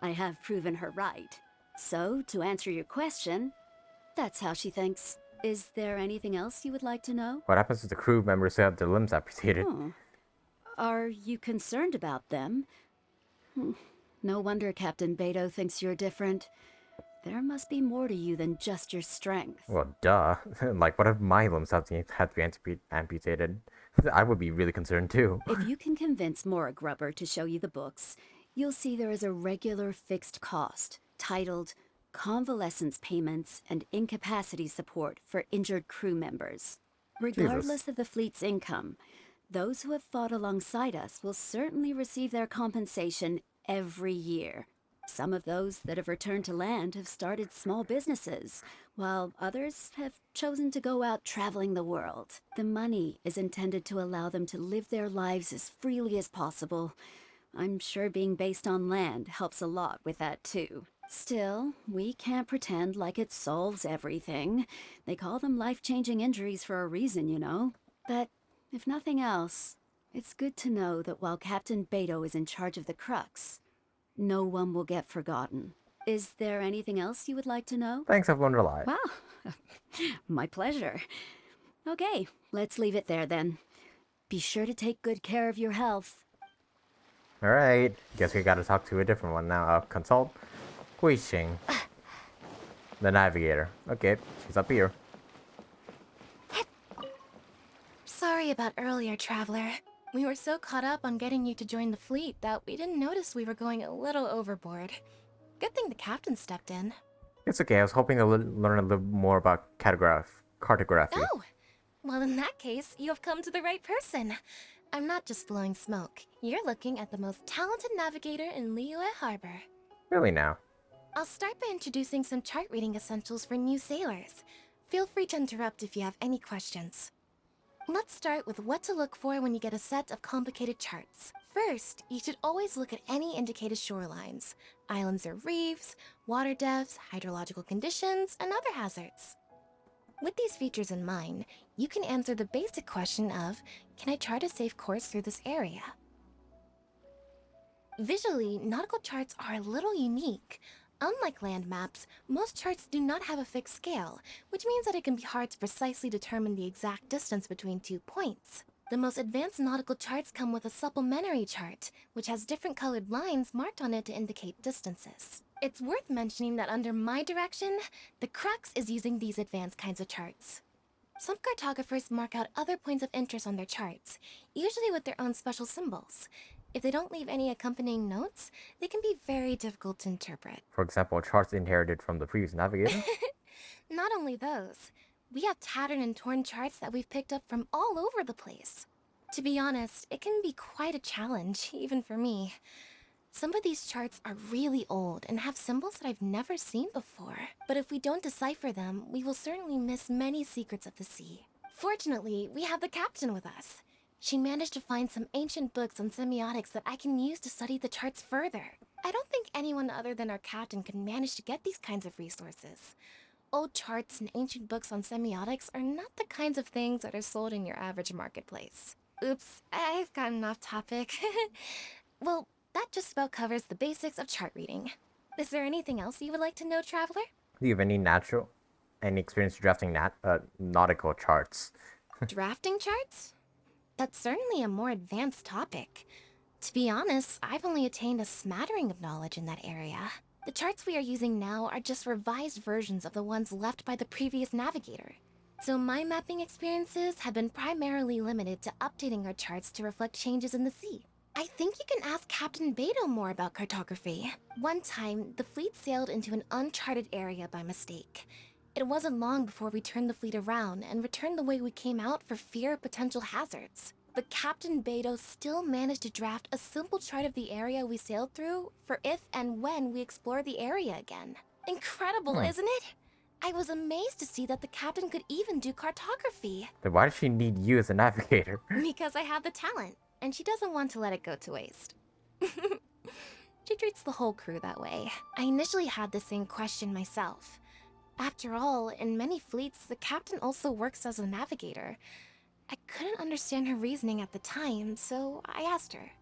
I have proven her right. So, to answer your question, that's how she thinks. Is there anything else you would like to know? What happens to the crew members who have their limbs amputated? Are you concerned about them? No wonder Captain Beidou thinks you're different. There must be more to you than just your strength. Well, duh. Like, what if my limbs had to be amputated? I would be really concerned too. If you can convince Mora Grubber to show you the books, you'll see there is a regular fixed cost titled Convalescence Payments and Incapacity Support for Injured Crew Members. Regardless of the fleet's income, those who have fought alongside us will certainly receive their compensation every year. Some of those that have returned to land have started small businesses, while others have chosen to go out traveling the world. The money is intended to allow them to live their lives as freely as possible. I'm sure being based on land helps a lot with that too. Still, we can't pretend like it solves everything. They call them life-changing injuries for a reason, you know. But if nothing else, it's good to know that while Captain Beidou is in charge of the Crux, no one will get forgotten. Is there anything else you would like to know? Thanks, I've learned a lot. Wow, my pleasure. Okay, let's leave it there then. Be sure to take good care of your health. Alright, guess we gotta talk to a different one now. Consult Guixing, the navigator. Okay, she's up here. Sorry about earlier, Traveler. We were so caught up on getting you to join the fleet that we didn't notice we were going a little overboard. Good thing the captain stepped in. It's okay, I was hoping to learn a little more about cartography. Oh! Well, in that case, you have come to the right person. I'm not just blowing smoke. You're looking at the most talented navigator in Liyue Harbor. Really now? I'll start by introducing some chart reading essentials for new sailors. Feel free to interrupt if you have any questions. Let's start with what to look for when you get a set of complicated charts. First, you should always look at any indicated shorelines, islands or reefs, water depths, hydrological conditions, and other hazards. With these features in mind, you can answer the basic question of, can I chart a safe course through this area? Visually, nautical charts are a little unique. Unlike land maps, most charts do not have a fixed scale, which means that it can be hard to precisely determine the exact distance between 2 points. The most advanced nautical charts come with a supplementary chart, which has different colored lines marked on it to indicate distances. It's worth mentioning that under my direction, the Crux is using these advanced kinds of charts. Some cartographers mark out other points of interest on their charts, usually with their own special symbols. If they don't leave any accompanying notes, they can be very difficult to interpret. For example, charts inherited from the previous navigator? Not only those, we have tattered and torn charts that we've picked up from all over the place. To be honest, it can be quite a challenge, even for me. Some of these charts are really old and have symbols that I've never seen before. But if we don't decipher them, we will certainly miss many secrets of the sea. Fortunately, we have the captain with us. She managed to find some ancient books on semiotics that I can use to study the charts further. I don't think anyone other than our captain could manage to get these kinds of resources. Old charts and ancient books on semiotics are not the kinds of things that are sold in your average marketplace. Oops, I've gotten off topic. Well, that just about covers the basics of chart reading. Is there anything else you would like to know, Traveler? Do you have any experience drafting nautical charts? Drafting charts? That's certainly a more advanced topic. To be honest, I've only attained a smattering of knowledge in that area. The charts we are using now are just revised versions of the ones left by the previous navigator. So my mapping experiences have been primarily limited to updating our charts to reflect changes in the sea. I think you can ask Captain Beidou more about cartography. One time, the fleet sailed into an uncharted area by mistake. It wasn't long before we turned the fleet around and returned the way we came out for fear of potential hazards. But Captain Beidou still managed to draft a simple chart of the area we sailed through for if and when we explore the area again. Incredible, isn't it? I was amazed to see that the captain could even do cartography. Then why does she need you as a navigator? Because I have the talent, and she doesn't want to let it go to waste. She treats the whole crew that way. I initially had the same question myself. After all, in many fleets, the captain also works as a navigator. I couldn't understand her reasoning at the time, so I asked her.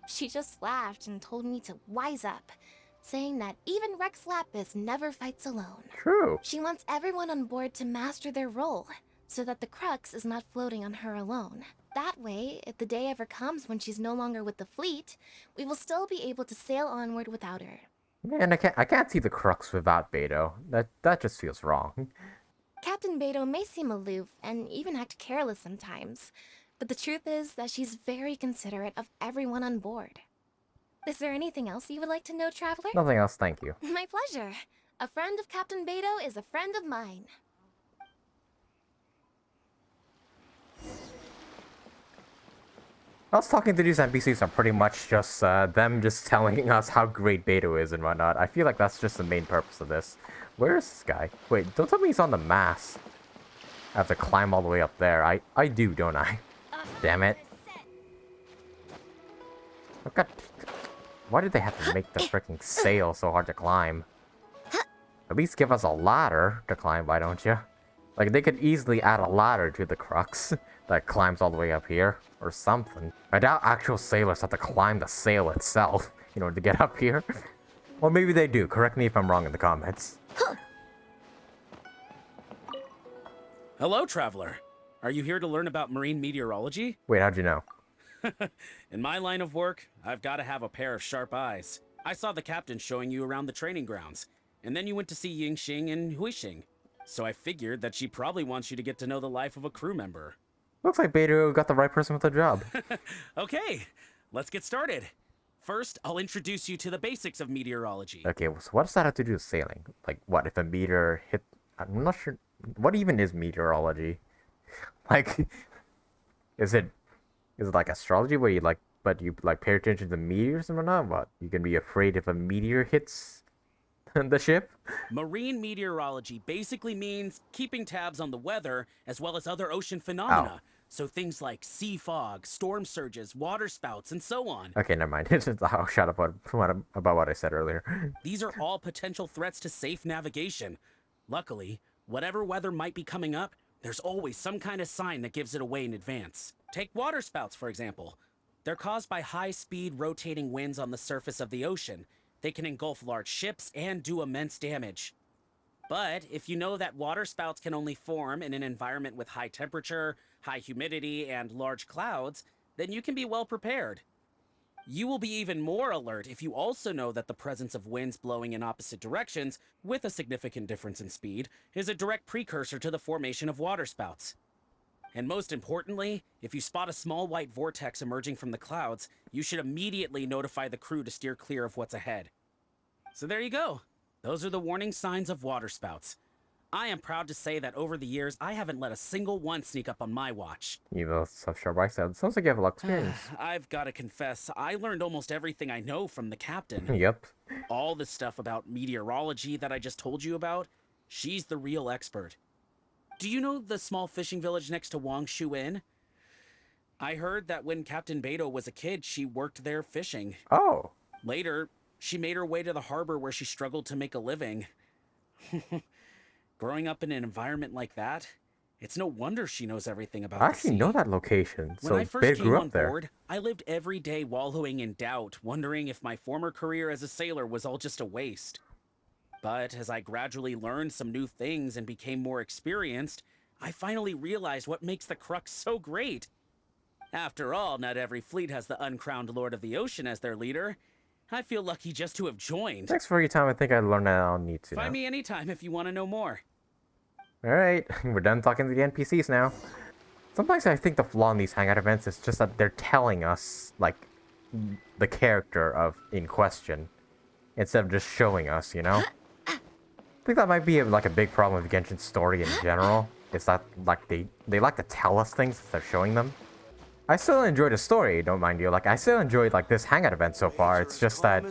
She just laughed and told me to wise up, saying that even Rex Lapis never fights alone. True. She wants everyone on board to master their role, so that the Crux is not floating on her alone. That way, if the day ever comes when she's no longer with the fleet, we will still be able to sail onward without her. Man, I can't see the crux without Beidou. That just feels wrong. Captain Beidou may seem aloof and even act careless sometimes, but the truth is that she's very considerate of everyone on board. Is there anything else you would like to know, Traveler? Nothing else, thank you. My pleasure. A friend of Captain Beidou is a friend of mine. Us talking to these NPCs are pretty much just them just telling us how great Beidou is and whatnot. I feel like that's just the main purpose of this. Where is this guy? Wait, don't tell me he's on the mast. I have to climb all the way up there. I do, don't I? Damn it. I've got... Why did they have to make the freaking sail so hard to climb? At least give us a ladder to climb, why don't you? Like, they could easily add a ladder to the crux that climbs all the way up here, or something. I doubt actual sailors have to climb the sail itself in order to get up here. Or maybe they do. Correct me if I'm wrong in the comments. Hello, Traveler. Are you here to learn about marine meteorology? Wait, how'd you know? In my line of work, I've got to have a pair of sharp eyes. I saw the captain showing you around the training grounds, and then you went to see Yingxing and Huixing. So I figured that she probably wants you to get to know the life of a crew member. Looks like Beidou got the right person with the job. Okay, let's get started. First, I'll introduce you to the basics of meteorology. Okay, so what does that have to do with sailing? Like, what, if a meteor hit... I'm not sure... What even is meteorology? Like, is it like astrology where you like... But you, like, pay attention to meteors and whatnot? What, you can be afraid if a meteor hits the ship? Marine meteorology basically means keeping tabs on the weather as well as other ocean phenomena. So things like sea fog, storm surges, water spouts, and so on. Okay, never mind. I'll shut up about what I said earlier. These are all potential threats to safe navigation. Luckily, whatever weather might be coming up, there's always some kind of sign that gives it away in advance. Take water spouts, for example. They're caused by high-speed rotating winds on the surface of the ocean. They can engulf large ships and do immense damage. But if you know that water spouts can only form in an environment with high temperature, high humidity, and large clouds, then you can be well prepared. You will be even more alert if you also know that the presence of winds blowing in opposite directions, with a significant difference in speed, is a direct precursor to the formation of water spouts. And most importantly, if you spot a small white vortex emerging from the clouds, you should immediately notify the crew to steer clear of what's ahead. So there you go. Those are the warning signs of water spouts. I am proud to say that over the years, I haven't let a single one sneak up on my watch. You know, so sharp I said. Sounds like you have a lot of experience. I've got to confess, I learned almost everything I know from the captain. Yep. All the stuff about meteorology that I just told you about, she's the real expert. Do you know the small fishing village next to Wangshu Inn? I heard that when Captain Beidou was a kid, she worked there fishing. Oh. Later, she made her way to the harbor where she struggled to make a living. Growing up in an environment like that, it's no wonder she knows everything about I the actually sea. know that location. When So I first Beidou came grew on up there. board, I lived every day wallowing in doubt, wondering if my former career as a sailor was all just a waste. But as I gradually learned some new things and became more experienced, I finally realized what makes the Crux so great. After all, not every fleet has the uncrowned Lord of the Ocean as their leader. I feel lucky just to have joined. Thanks for your time. I think I learned that I don't need to. Find me anytime if you want to know more. Alright, we're done talking to the NPCs now. Sometimes I think the flaw in these hangout events is just that they're telling us, like, the character in question, instead of just showing us, you know? I think that might be like a big problem with Genshin's story in general. Is that like they like to tell us things instead of showing them. I still enjoy the story, don't mind you. Like, I still enjoyed like this hangout event so far. It's just that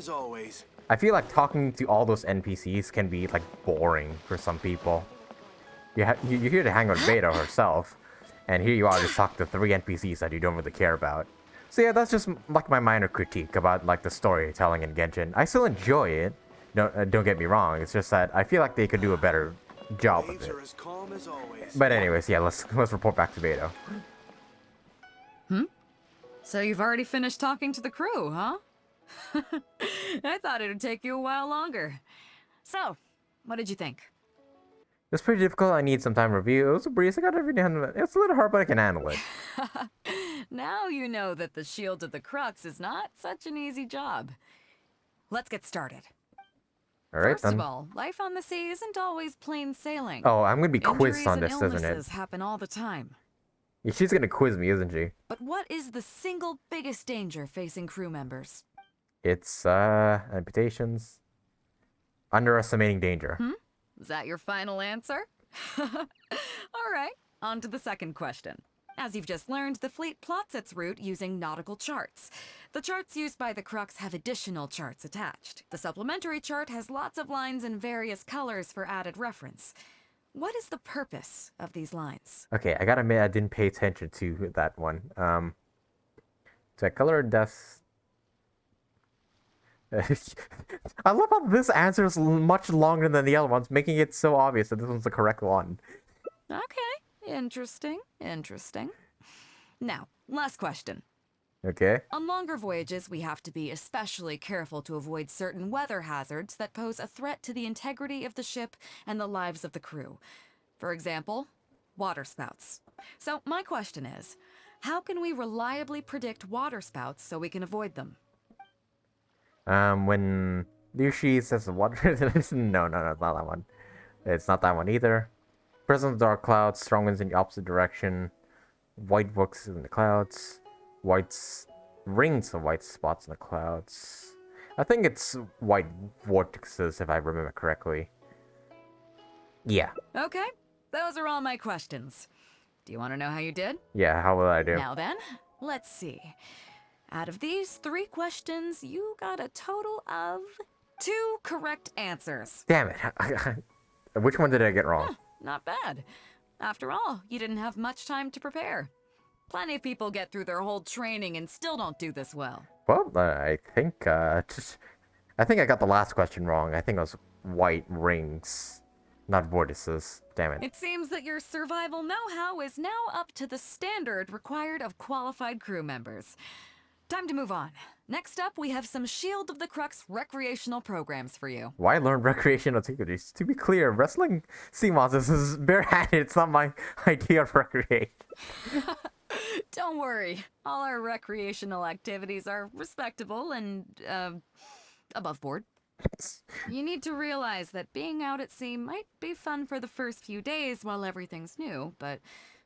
I feel like talking to all those NPCs can be like boring for some people. You're here to hang out with Beidou herself, and here you are just talking to 3 NPCs that you don't really care about. So yeah, that's just like my minor critique about like the storytelling in Genshin. I still enjoy it. Don't get me wrong. It's just that I feel like they could do a better job of it. But anyways, yeah, let's report back to Beidou. So you've already finished talking to the crew, huh? I thought it'd take you a while longer. So, what did you think? It's pretty difficult. I need some time to review. It was a breeze. I got everything handle it. It's a little hard, but I can handle it. Now you know that the Shield of the Crux is not such an easy job. Let's get started. Alright First then. of all, life on the sea isn't always plain sailing. Oh, I'm gonna be quizzed Injuries on and this, isn't it? illnesses happen all the time. Yeah, she's gonna quiz me, isn't she? But what is the single biggest danger facing crew members? It's, amputations. Underestimating danger. Is that your final answer? All right, on to the second question. As you've just learned, the fleet plots its route using nautical charts. The charts used by the Crux have additional charts attached. The supplementary chart has lots of lines in various colors for added reference. What is the purpose of these lines? Okay, I gotta admit I didn't pay attention to that one. So color deaths. I love how this answer is much longer than the other ones, making it so obvious that this one's the correct one. Okay, interesting. Now, last question. Okay. On longer voyages, we have to be especially careful to avoid certain weather hazards that pose a threat to the integrity of the ship and the lives of the crew. For example, waterspouts. So my question is, how can we reliably predict waterspouts so we can avoid them? When Liushi says water, no, it's not that one. It's not that one either. Presence of dark clouds, strong winds in the opposite direction, white books in the clouds, rings of white spots in the clouds. I think it's white vortexes, if I remember correctly. Yeah. Okay, those are all my questions. Do you want to know how you did? Yeah, how will I do? Now then, let's see. Out of these 3 questions, you got a total of 2 correct answers. Damn it. Which one did I get wrong? Not bad. After all, you didn't have much time to prepare. Plenty of people get through their whole training and still don't do this well. Well, I think I got the last question wrong. I think it was white rings, not vortices. Damn it. It seems that your survival know-how is now up to the standard required of qualified crew members. Time to move on. Next up, we have some Shield of the Crux recreational programs for you. Why learn recreational activities? To be clear, wrestling sea monsters is barehanded. It's not my idea of recreation. Don't worry. All our recreational activities are respectable and, above board. You need to realize that being out at sea might be fun for the first few days while everything's new, but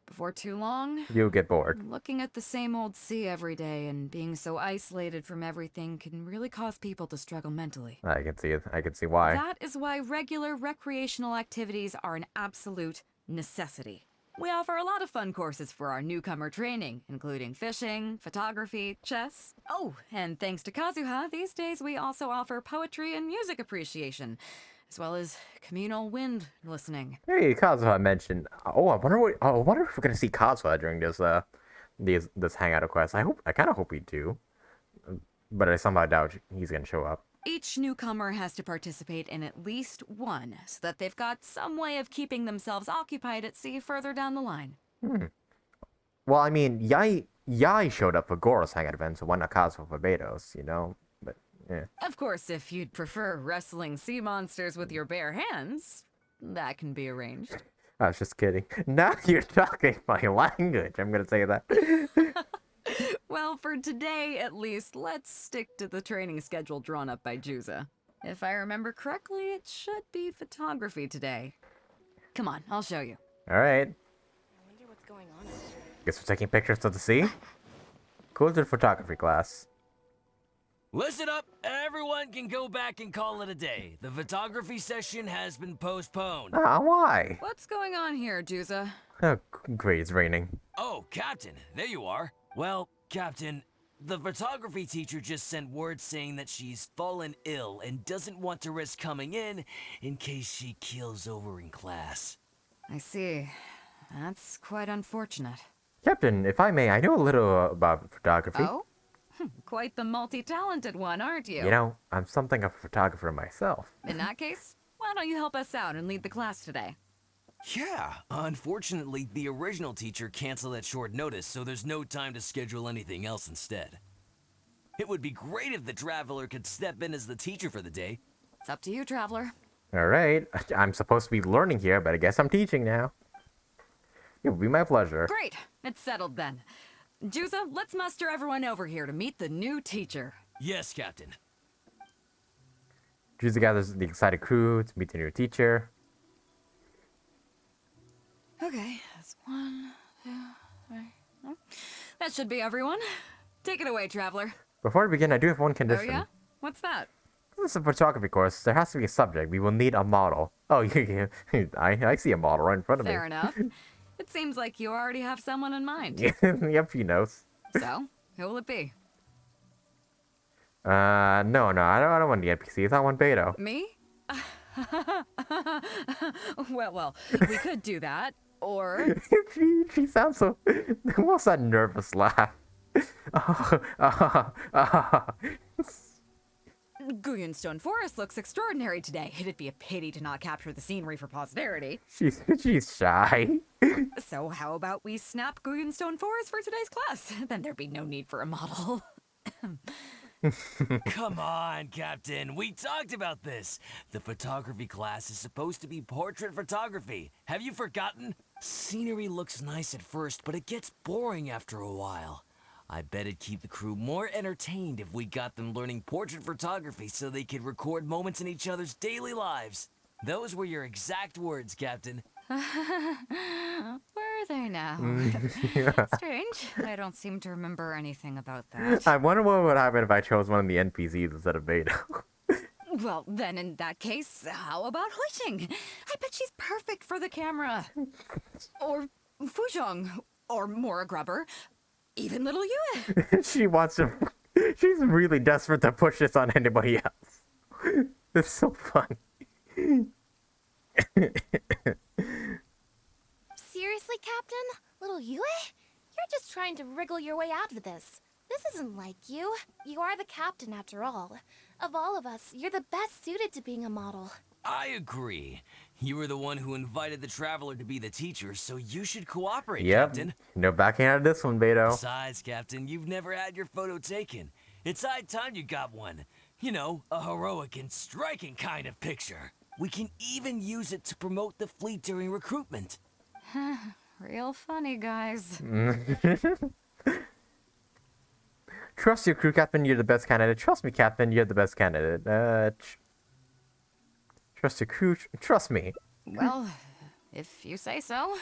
before too long, you'll get bored. Looking at the same old sea every day and being so isolated from everything can really cause people to struggle mentally. I can see it. I can see why. That is why regular recreational activities are an absolute necessity. We offer a lot of fun courses for our newcomer training, including fishing, photography, chess. Oh, and thanks to Kazuha, these days we also offer poetry and music appreciation, as well as communal wind listening. Hey, Kazuha mentioned. Oh, I wonder if we're gonna see Kazuha during this hangout quest. I kind of hope we do, but I somehow doubt he's gonna show up. Each newcomer has to participate in at least one, so that they've got some way of keeping themselves occupied at sea further down the line. Well, I mean, Yai showed up for Gorou's hangout event, so why not Kazuha for Beidou's, you know? But, yeah. Of course, if you'd prefer wrestling sea monsters with your bare hands, that can be arranged. I was just kidding. Now you're talking my language, I'm gonna say that. Well, for today, at least, let's stick to the training schedule drawn up by Juza. If I remember correctly, it should be photography today. Come on, I'll show you. Alright. I wonder what's going on. Guess we're taking pictures of the sea? Cool to the photography class. Listen up, everyone can go back and call it a day. The photography session has been postponed. Ah, why? What's going on here, Juza? Oh, great, it's raining. Oh, Captain, there you are. Well, Captain, the photography teacher just sent word saying that she's fallen ill and doesn't want to risk coming in case she keels over in class. I see. That's quite unfortunate. Captain, if I may, I know a little about photography. Oh? Quite the multi-talented one, aren't you? You know, I'm something of a photographer myself. In that case, why don't you help us out and lead the class today? Yeah, unfortunately, the original teacher canceled at short notice, so there's no time to schedule anything else instead. It would be great if the Traveler could step in as the teacher for the day. It's up to you, Traveler. Alright, I'm supposed to be learning here, but I guess I'm teaching now. It would be my pleasure. Great, it's settled then. Juza, let's muster everyone over here to meet the new teacher. Yes, Captain. Juicy gathers the excited crew to meet the new teacher. Okay, that's 1, 2, 3. Oh, that should be everyone. Take it away, Traveler. Before we begin, I do have one condition. Oh yeah? What's that? This is a photography course. There has to be a subject. We will need a model. Oh, I see a model right in front of Fair me. enough. It seems like you already have someone in mind. Yep, he knows. So, who will it be? No, I don't want the NPCs. I want Beidou. Me? well, we could do that, or... she sounds so... What's that nervous laugh? Stone Forest looks extraordinary today. It'd be a pity to not capture the scenery for posterity. She's shy. So how about we snap Stone Forest for today's class? Then there'd be no need for a model. Come on, Captain. We talked about this. The photography class is supposed to be portrait photography. Have you forgotten? Scenery looks nice at first, but it gets boring after a while. I bet it'd keep the crew more entertained if we got them learning portrait photography so they could record moments in each other's daily lives. Those were your exact words, Captain. Were they now? Strange. I don't seem to remember anything about that. I wonder what would happen if I chose one of the NPCs instead of Beidou. Well, then in that case, how about Huixing? I bet she's perfect for the camera. Or Fuzhong. Or Mora Grubber. Even little Yue. She wants to... She's really desperate to push this on anybody else. It's so fun. Seriously, Captain? Little Yue? You're just trying to wriggle your way out of this. This isn't like you. You are the captain after all. Of all of us, you're the best suited to being a model. I agree. You were the one who invited the Traveler to be the teacher, so you should cooperate, Yep. Captain. No backing out of this one, Beidou. Besides, Captain, you've never had your photo taken. It's high time you got one. You know, a heroic and striking kind of picture. We can even use it to promote the fleet during recruitment. Real funny, guys. Trust your crew, Captain. You're the best candidate. Trust me, Captain. You're the best candidate. Trust your crew. Trust me. Well, if you say so.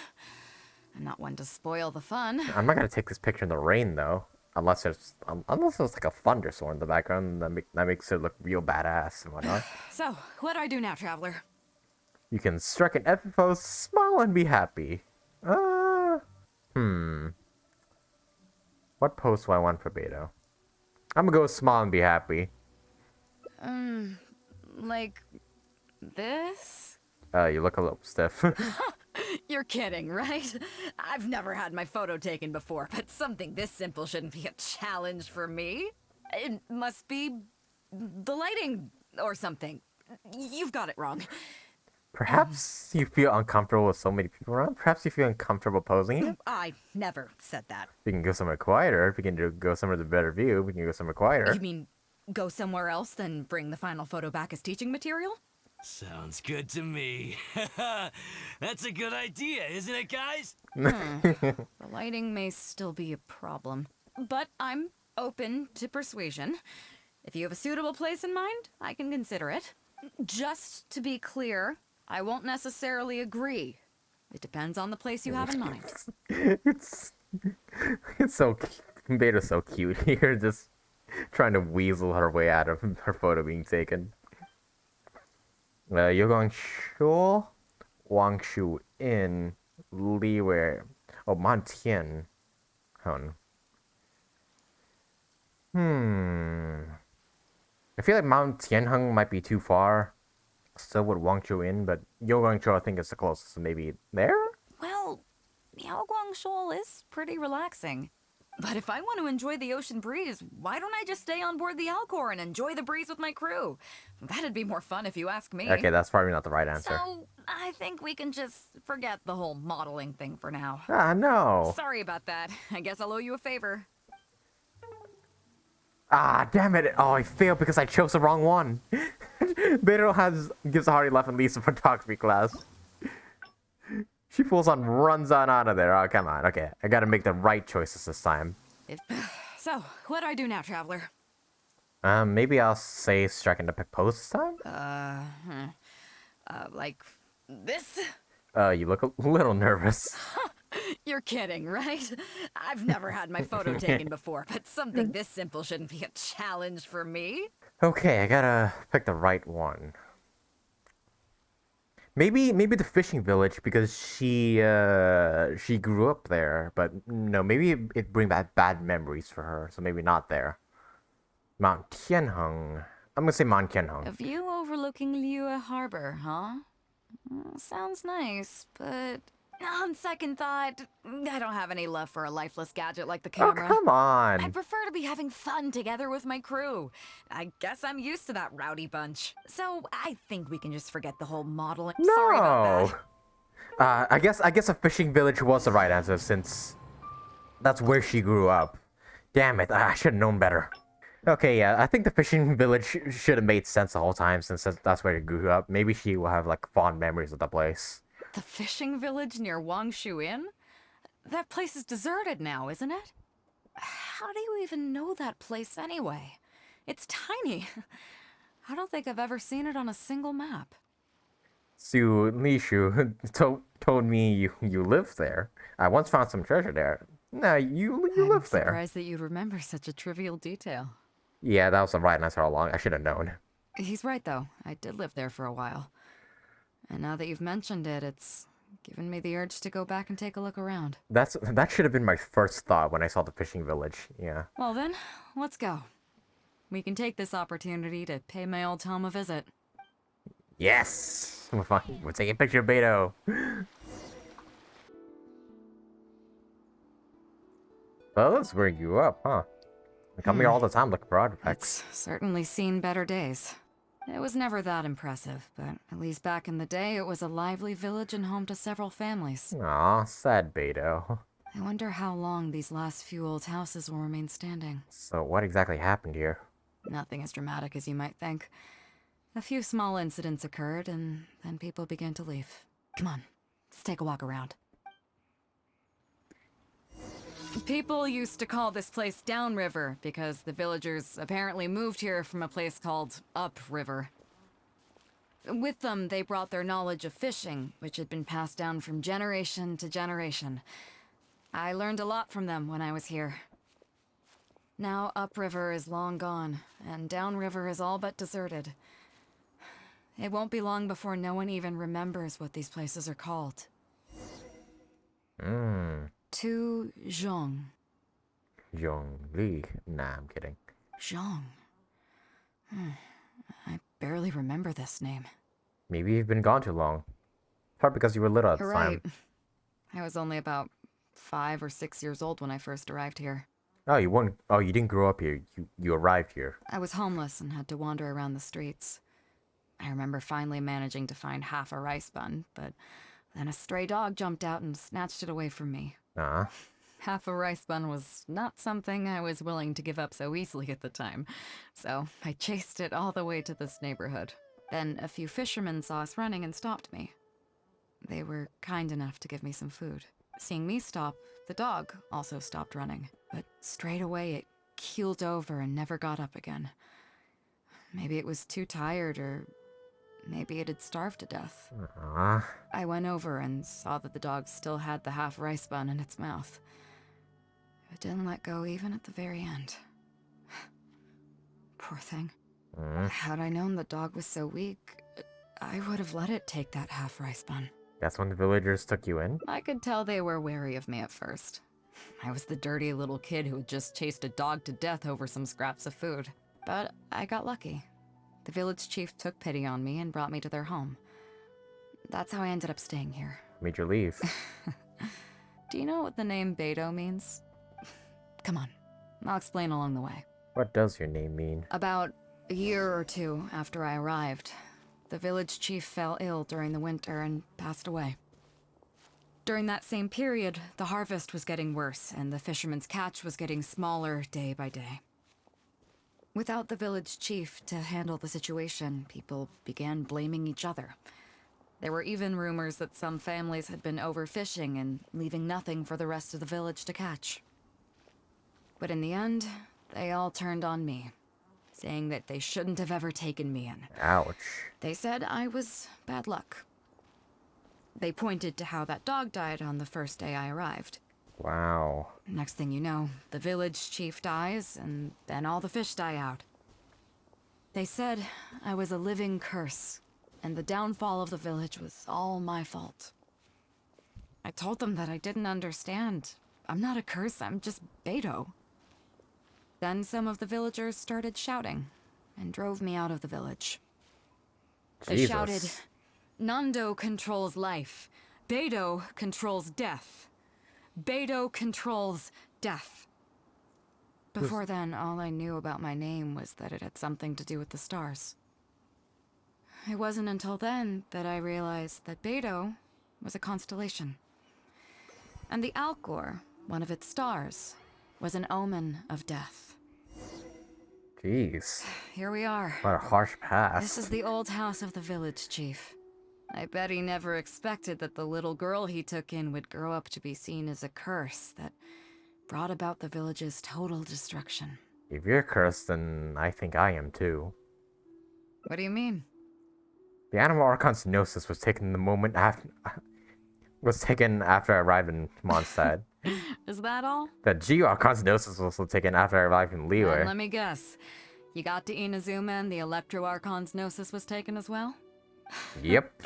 I'm not one to spoil the fun. I'm not gonna take this picture in the rain though, unless there's like a thunderstorm in the background. That makes it look real badass and whatnot. So, what do I do now, Traveler? You can strike an epic pose, smile, and be happy. What pose do I want for Beidou? I'm gonna go smile and be happy. Like this? You look a little stiff. You're kidding, right? I've never had my photo taken before, but something this simple shouldn't be a challenge for me. It must be the lighting or something. You've got it wrong. Perhaps you feel uncomfortable with so many people around. Perhaps you feel uncomfortable posing. I never said that. We can go somewhere quieter. We can go somewhere with a better view. We can go somewhere quieter. You mean go somewhere else, then bring the final photo back as teaching material? Sounds good to me. That's a good idea, isn't it, guys? The lighting may still be a problem, but I'm open to persuasion. If you have a suitable place in mind, I can consider it. Just to be clear, I won't necessarily agree. It depends on the place you have in mind. It's so Beidou's so cute here, just trying to weasel her way out of her photo being taken. You're going Shuo, Wangshu in Liwei. Oh, Montian. Hold on. I feel like Mount Tianheng might be too far. So would Wangshu in, but Yoguangzhou I think is the closest. So maybe there? Well, Miaoguangshou is pretty relaxing. But if I want to enjoy the ocean breeze, why don't I just stay on board the Alcor and enjoy the breeze with my crew? That'd be more fun if you ask me. Okay, that's probably not the right answer. So, I think we can just forget the whole modeling thing for now. Ah, no. Sorry about that. I guess I'll owe you a favor. Ah, damn it. Oh, I failed because I chose the wrong one. Beidou gives a hearty laugh and leaves the photography class. She pulls on, runs on out of there. Oh, come on. Okay, I gotta make the right choices this time. So, what do I do now, Traveler? Maybe I'll say striking the post this time? Like this? You look a little nervous. You're kidding, right? I've never had my photo taken before, but something this simple shouldn't be a challenge for me. Okay, I gotta pick the right one. Maybe the fishing village because she grew up there, but no, maybe it bring back bad memories for her, so maybe not there. Mount Tianheng. I'm gonna say Mount Tianheng. A view overlooking Liyue Harbor, huh? Sounds nice, but on second thought, I don't have any love for a lifeless gadget like the camera. Oh, come on. I'd prefer to be having fun together with my crew. I guess I'm used to that rowdy bunch. So I think we can just forget the whole modeling. No. Sorry about that. I guess a fishing village was the right answer since that's where she grew up. Damn it, I should have known better. Okay, yeah, I think the fishing village should have made sense the whole time since that's where she grew up. Maybe she will have like fond memories of the place. The fishing village near Wangshu Inn? That place is deserted now, isn't it? How do you even know that place anyway? It's tiny. I don't think I've ever seen it on a single map. Su Lishu told me you live there. I once found some treasure there. No, you live there. I'm surprised that you'd remember such a trivial detail. Yeah, that was the right answer all along. I should have known. He's right, though. I did live there for a while. And now that you've mentioned it, it's given me the urge to go back and take a look around. That should have been my first thought when I saw the fishing village. Yeah. Well then, let's go. We can take this opportunity to pay my old home a visit. Yes! We're taking a picture of Beidou. Well, that's where you grew up, huh? I come here all the time looking for artifacts. It's certainly seen better days. It was never that impressive, but at least back in the day, it was a lively village and home to several families. Aw, sad Beidou. I wonder how long these last few old houses will remain standing. So what exactly happened here? Nothing as dramatic as you might think. A few small incidents occurred, and then people began to leave. Come on, let's take a walk around. People used to call this place Downriver because the villagers apparently moved here from a place called Upriver. With them, they brought their knowledge of fishing, which had been passed down from generation to generation. I learned a lot from them when I was here. Now Upriver is long gone, and Downriver is all but deserted. It won't be long before no one even remembers what these places are called. To Zhong. Zhongli. Nah, I'm kidding. Zhong. I barely remember this name. Maybe you've been gone too long. Probably because you were little at the You're time. right. I was only about 5 or 6 years old when I first arrived here. Oh, you weren't. Oh, you didn't grow up here. You arrived here. I was homeless and had to wander around the streets. I remember finally managing to find half a rice bun, but then a stray dog jumped out and snatched it away from me. Half a rice bun was not something I was willing to give up so easily at the time, so I chased it all the way to this neighborhood. Then a few fishermen saw us running and stopped me. They were kind enough to give me some food. Seeing me stop, the dog also stopped running, but straight away it keeled over and never got up again. Maybe it was too tired, or maybe it had starved to death. I went over and saw that the dog still had the half rice bun in its mouth. It didn't let go even at the very end. Poor thing. Had I known the dog was so weak, I would have let it take that half rice bun. That's when the villagers took you in? I could tell they were wary of me at first. I was the dirty little kid who had just chased a dog to death over some scraps of food. But I got lucky. The village chief took pity on me and brought me to their home. That's how I ended up staying here. Made you leave. Do you know what the name Beidou means? Come on, I'll explain along the way. What does your name mean? About a year or two after I arrived, the village chief fell ill during the winter and passed away. During that same period, the harvest was getting worse and the fishermen's catch was getting smaller day by day. Without the village chief to handle the situation, people began blaming each other. There were even rumors that some families had been overfishing and leaving nothing for the rest of the village to catch. But in the end, they all turned on me. saying that they shouldn't have ever taken me in. Ouch. They said I was bad luck. They pointed to how that dog died on the first day I arrived. Wow. Next thing you know, the village chief dies, and then all the fish die out. They said I was a living curse, and the downfall of the village was all my fault. I told them that I didn't understand. I'm not a curse, I'm just Beidou. Then some of the villagers started shouting, and drove me out of the village. They Jesus. shouted, Nando controls life. Beidou controls death. Beidou controls death. Before then, all I knew about my name was that it had something to do with the stars. It wasn't until then that I realized that Beidou was a constellation. And the Alcor, one of its stars, was an omen of death. Jeez. Here we are. What a harsh past. This is the old house of the village chief. I bet he never expected that the little girl he took in would grow up to be seen as a curse that brought about the village's total destruction. If you're cursed, then I think I am too. What do you mean? The animal Archon's gnosis was taken after I arrived in Mondstadt. Is that all? The Geo Archon's gnosis was also taken after I arrived in Liyue. And let me guess. You got to Inazuma and the Electro Archon's gnosis was taken as well? Yep.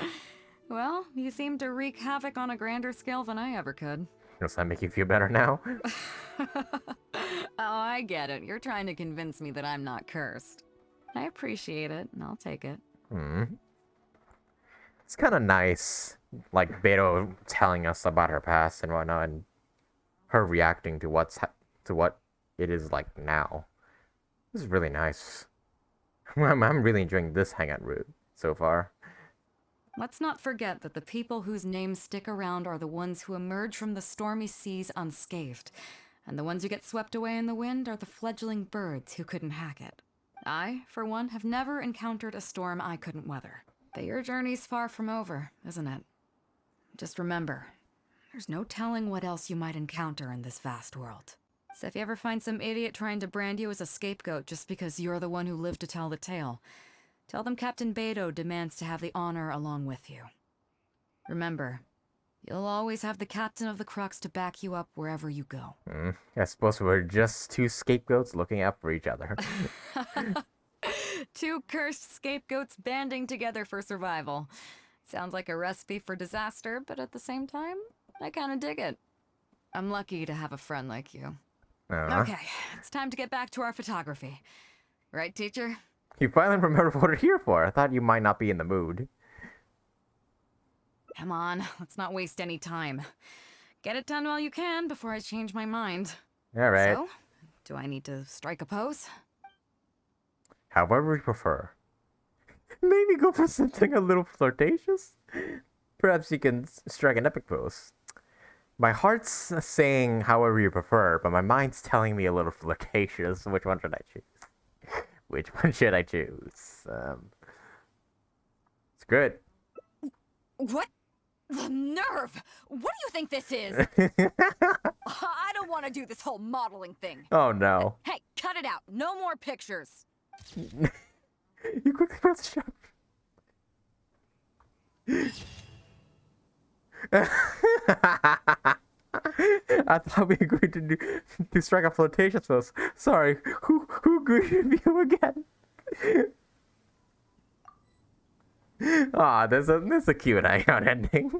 Well, you seem to wreak havoc on a grander scale than I ever could. Does that make you feel better now? Oh, I get it. You're trying to convince me that I'm not cursed. I appreciate it, and I'll take it. It's kind of nice, like Beidou telling us about her past and whatnot, and her reacting to what it is like now. This is really nice. I'm really enjoying this hangout route so far. Let's not forget that the people whose names stick around are the ones who emerge from the stormy seas unscathed, and the ones who get swept away in the wind are the fledgling birds who couldn't hack it. I, for one, have never encountered a storm I couldn't weather. But your journey's far from over, isn't it? Just remember, there's no telling what else you might encounter in this vast world. So if you ever find some idiot trying to brand you as a scapegoat just because you're the one who lived to tell the tale, tell them Captain Beidou demands to have the honor along with you. Remember, you'll always have the captain of the Crux to back you up wherever you go. I suppose we're just two scapegoats looking out for each other. Two cursed scapegoats banding together for survival. Sounds like a recipe for disaster, but at the same time, I kinda dig it. I'm lucky to have a friend like you. Okay, it's time to get back to our photography. Right, teacher? You finally remember what we're here for. I thought you might not be in the mood. Come on, let's not waste any time. Get it done while you can before I change my mind. Alright. So, do I need to strike a pose? However you prefer. Maybe go for something a little flirtatious? Perhaps you can strike an epic pose. My heart's saying however you prefer, but my mind's telling me a little flirtatious. Which one should I choose? Which one should I choose? It's good. What? The nerve! What do you think this is? I don't want to do this whole modeling thing. Oh no. Hey, cut it out. No more pictures. You quickly press shop. I thought we agreed to strike a flirtatious pose. Sorry, who agreed with you again? Ah, there's a cute hangout ending.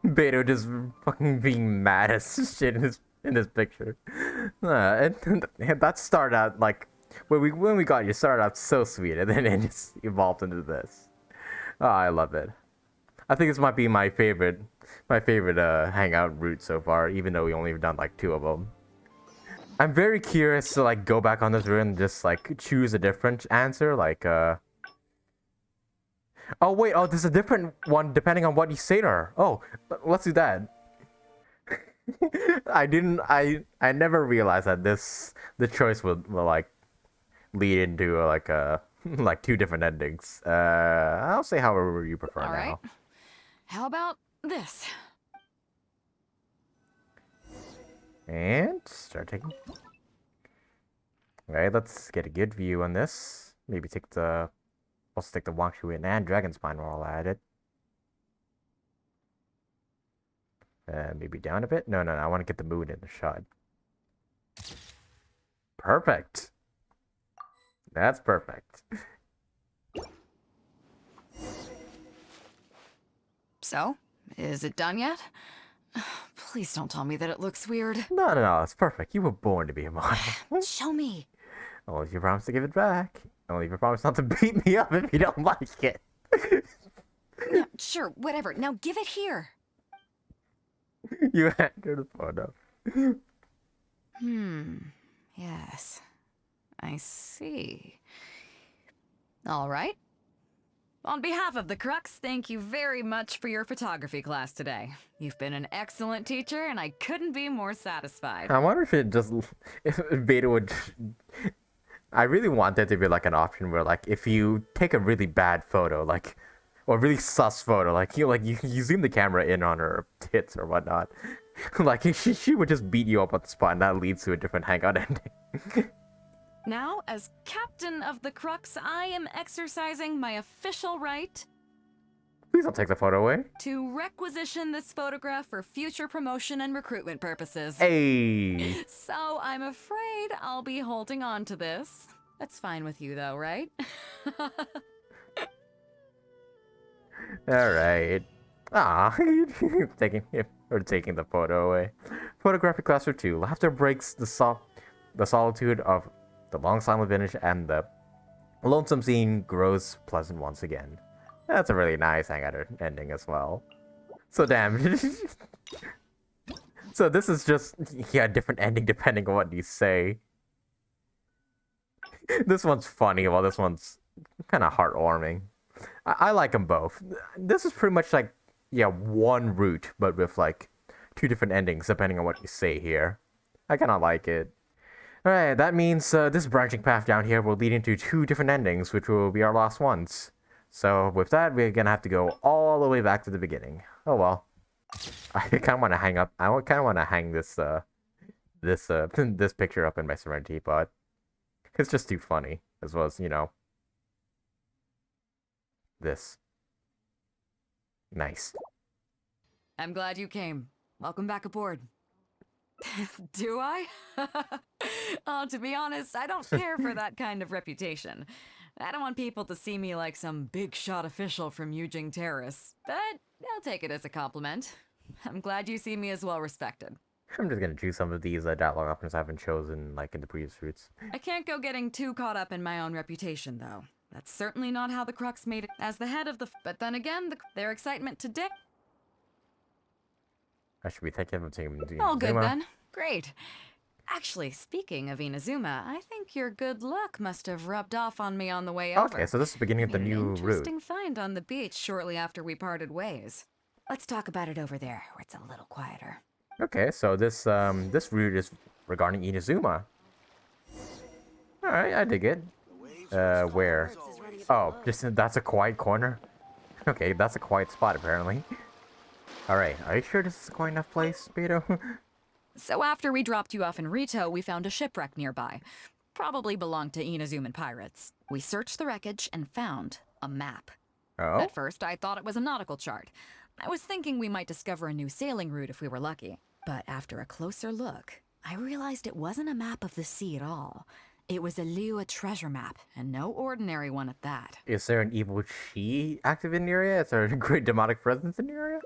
Beidou just fucking being mad as shit in this picture. And that started out like when we got you, started out so sweet, and then it just evolved into this. Oh, I love it. I think this might be my favorite hangout route so far, even though we only have done like 2 of them. I'm very curious to like go back on this route and just like choose a different answer, like oh wait, oh there's a different one depending on what you say to her. Oh, let's do that. I never realized that the choice will like lead into like 2 different endings. I'll say however you prefer. All now. Right. How about this? And start taking. Okay, let's get a good view on this. Maybe take the... Also take the Wangshu and Dragon Spine while at it. Maybe down a bit? No, I want to get the moon in the shot. Perfect. That's perfect. So, is it done yet? Please don't tell me that it looks weird. No, it's perfect. You were born to be a model. Show me. Only if you promise to give it back. Only if you promise not to beat me up if you don't like it. Yeah, sure, whatever. Now give it here. You entered the photo. Yes. I see. All right. On behalf of the Crux, thank you very much for your photography class today. You've been an excellent teacher, and I couldn't be more satisfied. I wonder if it just... If Beidou would... I really want there to be like an option where like if you take a really bad photo, like... Or a really sus photo, like you zoom the camera in on her tits or whatnot. Like she would just beat you up on the spot and that leads to a different Hangout ending. Now, as captain of the Crux, I am exercising my official right... Please don't take the photo away. ...to requisition this photograph for future promotion and recruitment purposes. Hey! So, I'm afraid I'll be holding on to this. That's fine with you, though, right? Alright. Ah, taking the photo away. Photographic class for 2. Laughter breaks the solitude of the long silent finish, and the lonesome scene grows pleasant once again. That's a really nice Hangout ending as well. So damn. So this is just a different ending depending on what you say. This one's funny, while this one's kind of heartwarming. I like them both. This is pretty much like one route, but with like 2 different endings depending on what you say here. I kind of like it. Alright, that means this branching path down here will lead into 2 different endings, which will be our last ones. So with that, we're gonna have to go all the way back to the beginning. Oh well. I kind of want to hang up. I kind of want to hang this this picture up in my Serenity Pod. It's just too funny, as well as this. Nice. I'm glad you came. Welcome back aboard. Do I? Oh, to be honest, I don't care for that kind of reputation. I don't want people to see me like some big shot official from Yujing Terrace, but I'll take it as a compliment. I'm glad you see me as well respected. I'm just gonna choose some of these dialogue options I haven't chosen like in the previous routes. I can't go getting too caught up in my own reputation, though. That's certainly not how the Crux made it as the head of the... But then again, their excitement to dick... I should be thinking of team. All good then. Great. Actually, speaking of Inazuma, I think your good luck must have rubbed off on me on the way over. Okay, so this is the beginning of the new route. Interesting find on the beach shortly after we parted ways. Let's talk about it over there, where it's a little quieter. Okay, so this this route is regarding Inazuma. All right, I dig it. Where? Oh, just that's a quiet corner. Okay, that's a quiet spot apparently. All right, are you sure this is a quiet enough place, Beidou? So after we dropped you off in Rite, we found a shipwreck nearby. Probably belonged to Inazuman pirates. We searched the wreckage and found a map. Oh? At first, I thought it was a nautical chart. I was thinking we might discover a new sailing route if we were lucky. But after a closer look, I realized it wasn't a map of the sea at all. It was a Liyue treasure map, and no ordinary one at that. Is there an evil chi active in the area? Is there a great demonic presence in the area?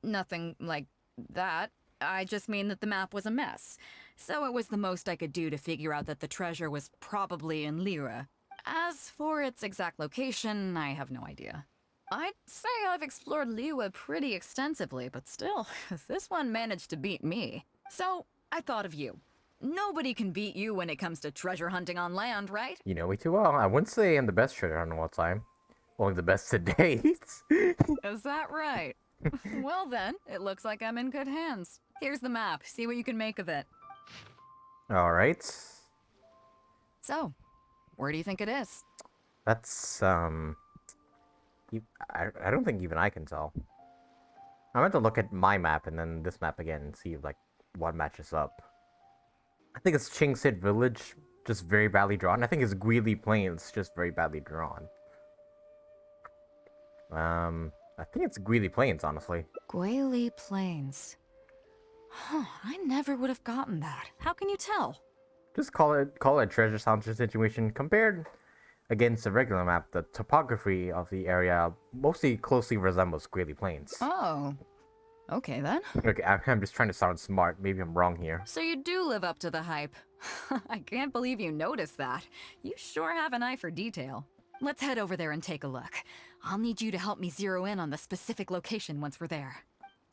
Nothing like that. I just mean that the map was a mess. So it was the most I could do to figure out that the treasure was probably in Liyue. As for its exact location, I have no idea. I'd say I've explored Liyue pretty extensively, but still, this one managed to beat me. So, I thought of you. Nobody can beat you when it comes to treasure hunting on land, right? You know me too well. I wouldn't say I'm the best treasure hunter of all time. Only the best to date. Is that right? Well then, it looks like I'm in good hands. Here's the map. See what you can make of it. Alright. So, where do you think it is? That's, I don't think even I can tell. I meant to look at my map and then this map again and see, like, what matches up. I think it's Qingsid Village just very badly drawn. I think it's Guili Plains, just very badly drawn. I think it's Guili Plains, honestly. Guili Plains. Huh, I never would have gotten that. How can you tell? Just call it a treasure hunter situation. Compared against the regular map, the topography of the area mostly closely resembles Guili Plains. Oh. Okay then. Okay, I'm just trying to sound smart. Maybe I'm wrong here. So you do live up to the hype. I can't believe you noticed that. You sure have an eye for detail. Let's head over there and take a look. I'll need you to help me zero in on the specific location once we're there.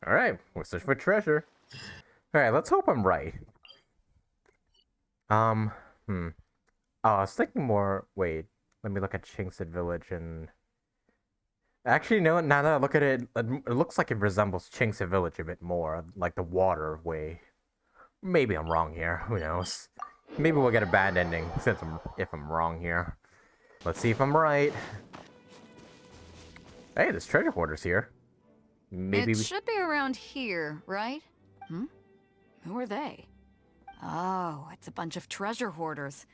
Alright, we'll search for treasure. Alright, let's hope I'm right. Oh, I was thinking more... Wait, let me look at Chingsid Village and... Actually, no, now that I look at it, it looks like it resembles Chingsid Village a bit more, like the waterway. Maybe I'm wrong here, who knows. Maybe we'll get a bad ending if I'm wrong here. Let's see if I'm right. Hey, there's treasure hoarders here. Maybe it should be around here, right? Who are they? Oh, it's a bunch of treasure hoarders.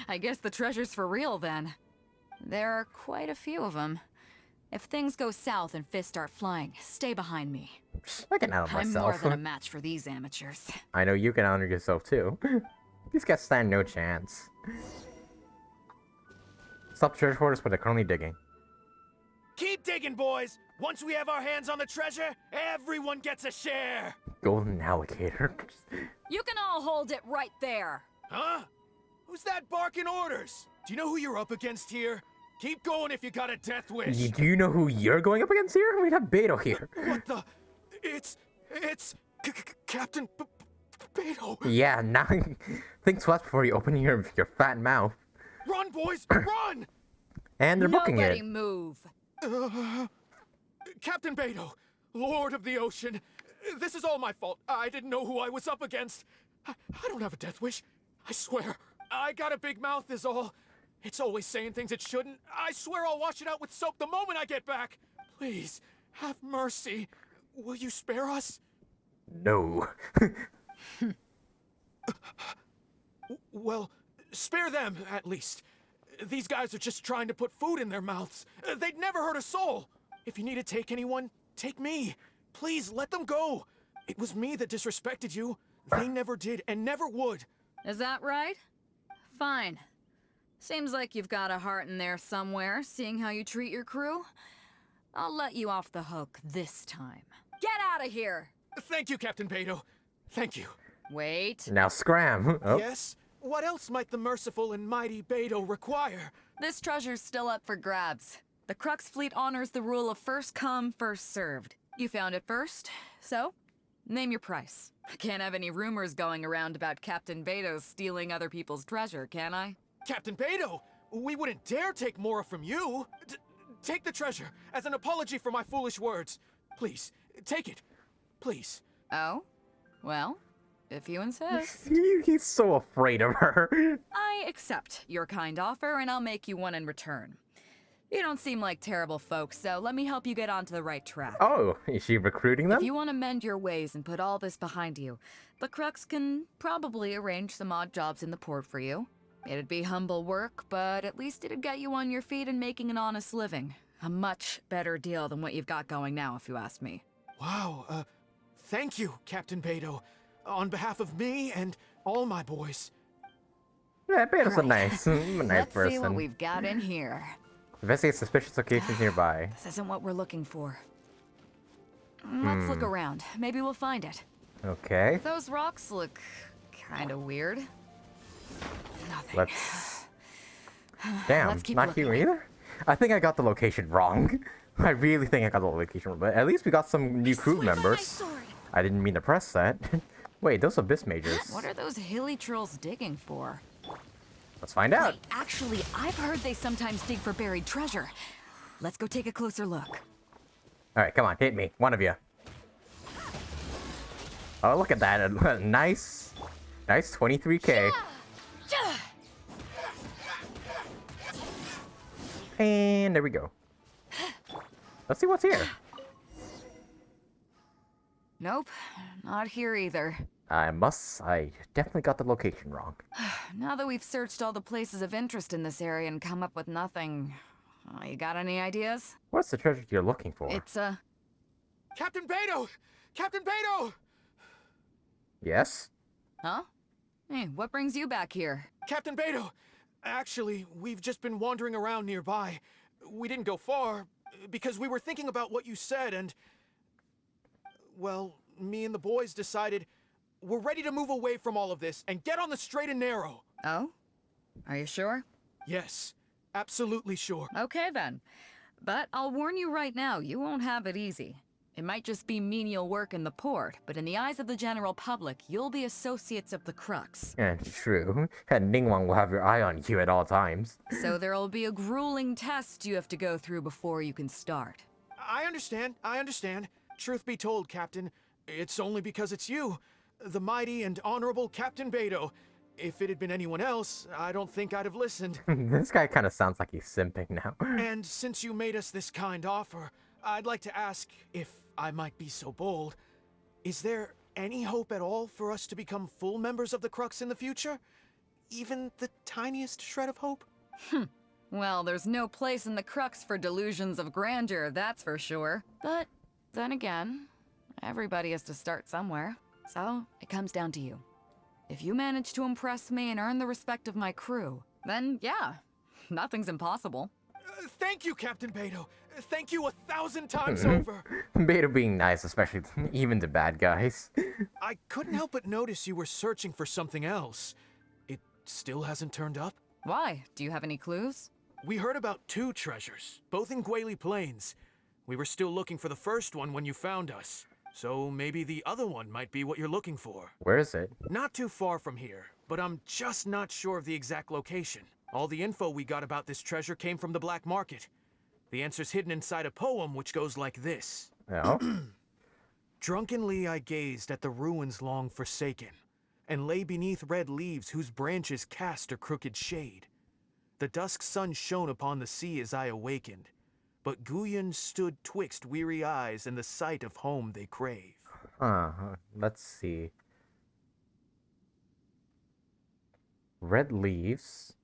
I guess the treasure's for real then. There are quite a few of them. If things go south and fists start flying, stay behind me. I can handle myself. I'm more than a match for these amateurs. I know you can honor yourself too. These guys stand no chance. Stop treasure hoarders, but they're currently digging. Keep digging, boys! Once we have our hands on the treasure, everyone gets a share! Golden alligator. You can all hold it right there! Huh? Who's that barking orders? Do you know who you're up against here? Keep going if you got a death wish. Do you know who you're going up against here? We have Beidou here. What the? It's Captain Beidou. Yeah, now think twice before you open your fat mouth. Run, boys, run! And they're booking it. Nobody move. Captain Beidou, Lord of the Ocean, this is all my fault. I didn't know who I was up against. I don't have a death wish. I swear. I got a big mouth is all. It's always saying things it shouldn't. I swear I'll wash it out with soap the moment I get back. Please, have mercy. Will you spare us? No. Well, spare them, at least. These guys are just trying to put food in their mouths. They'd never hurt a soul. If you need to take anyone, take me. Please, let them go. It was me that disrespected you. They never did and never would. Is that right? Fine. Seems like you've got a heart in there somewhere, seeing how you treat your crew. I'll let you off the hook this time. Get out of here! Thank you, Captain Beidou. Thank you. Wait. Now scram. Oh. Yes? What else might the merciful and mighty Beidou require? This treasure's still up for grabs. The Crux fleet honors the rule of first come, first served. You found it first, so name your price. I can't have any rumors going around about Captain Beidou stealing other people's treasure, can I? Captain Beidou, we wouldn't dare take more from you. Take the treasure as an apology for my foolish words. Please, take it. Please. Oh? Well, if you insist. He's so afraid of her. I accept your kind offer, and I'll make you one in return. You don't seem like terrible folks, so let me help you get onto the right track. Oh, is she recruiting them? If you want to mend your ways and put all this behind you, the Crux can probably arrange some odd jobs in the port for you. It'd be humble work, but at least it'd get you on your feet and making an honest living. A much better deal than what you've got going now, if you ask me. Wow, thank you, Captain Beidou. On behalf of me and all my boys. Yeah, Beidou's a nice person. Let's see what we've got in here. Investigate suspicious locations nearby. This isn't what we're looking for. Let's look around. Maybe we'll find it. Okay. Those rocks look kind of weird. Nothing. Damn, Let's keep not looking. here either? I think I got the location wrong. I really think I got the location wrong, but at least we got some new crew members. I didn't mean to press that. Wait, those abyss mages. What are those hilly trolls digging for? Let's find out. Wait, actually, I've heard they sometimes dig for buried treasure. Let's go take a closer look. Alright, come on, hit me. One of you. Oh, look at that. Nice 23k. And there we go. Let's see what's here. Nope, not here either. I definitely got the location wrong. Now that we've searched all the places of interest in this area and come up with nothing, you got any ideas? What's the treasure you're looking for? It's Captain Beidou! Captain Beidou! Yes? Huh? Hey, what brings you back here? Captain Beidou! Actually, we've just been wandering around nearby. We didn't go far, because we were thinking about what you said and... Well, me and the boys decided we're ready to move away from all of this and get on the straight and narrow. Oh? Are you sure? Yes, absolutely sure. Okay then. But I'll warn you right now, you won't have it easy. It might just be menial work in the port, but in the eyes of the general public, you'll be associates of the Crux. Yeah, true. And Ningguang will have your eye on you at all times. So there'll be a grueling test you have to go through before you can start. I understand. Truth be told, Captain, it's only because it's you, the mighty and honorable Captain Beidou. If it had been anyone else, I don't think I'd have listened. This guy kind of sounds like he's simping now. And since you made us this kind offer, I'd like to ask, if I might be so bold, is there any hope at all for us to become full members of the Crux in the future? Even the tiniest shred of hope? Well, there's no place in the Crux for delusions of grandeur, that's for sure. But then again, everybody has to start somewhere. So, it comes down to you. If you manage to impress me and earn the respect of my crew, then yeah, nothing's impossible. Thank you, Captain Beidou. Thank you 1,000 times over. Beidou being nice, especially even to bad guys. I couldn't help but notice you were searching for something else. It still hasn't turned up? Why? Do you have any clues? We heard about 2 treasures, both in Guili Plains. We were still looking for the first one when you found us. So maybe the other one might be what you're looking for. Where is it? Not too far from here, but I'm just not sure of the exact location. All the info we got about this treasure came from the black market. The answer's hidden inside a poem which goes like this. Oh? Drunkenly I gazed at the ruins long forsaken, and lay beneath red leaves whose branches cast a crooked shade. The dusk sun shone upon the sea as I awakened, but Guyon stood twixt weary eyes and the sight of home they crave. Let's see. Red leaves,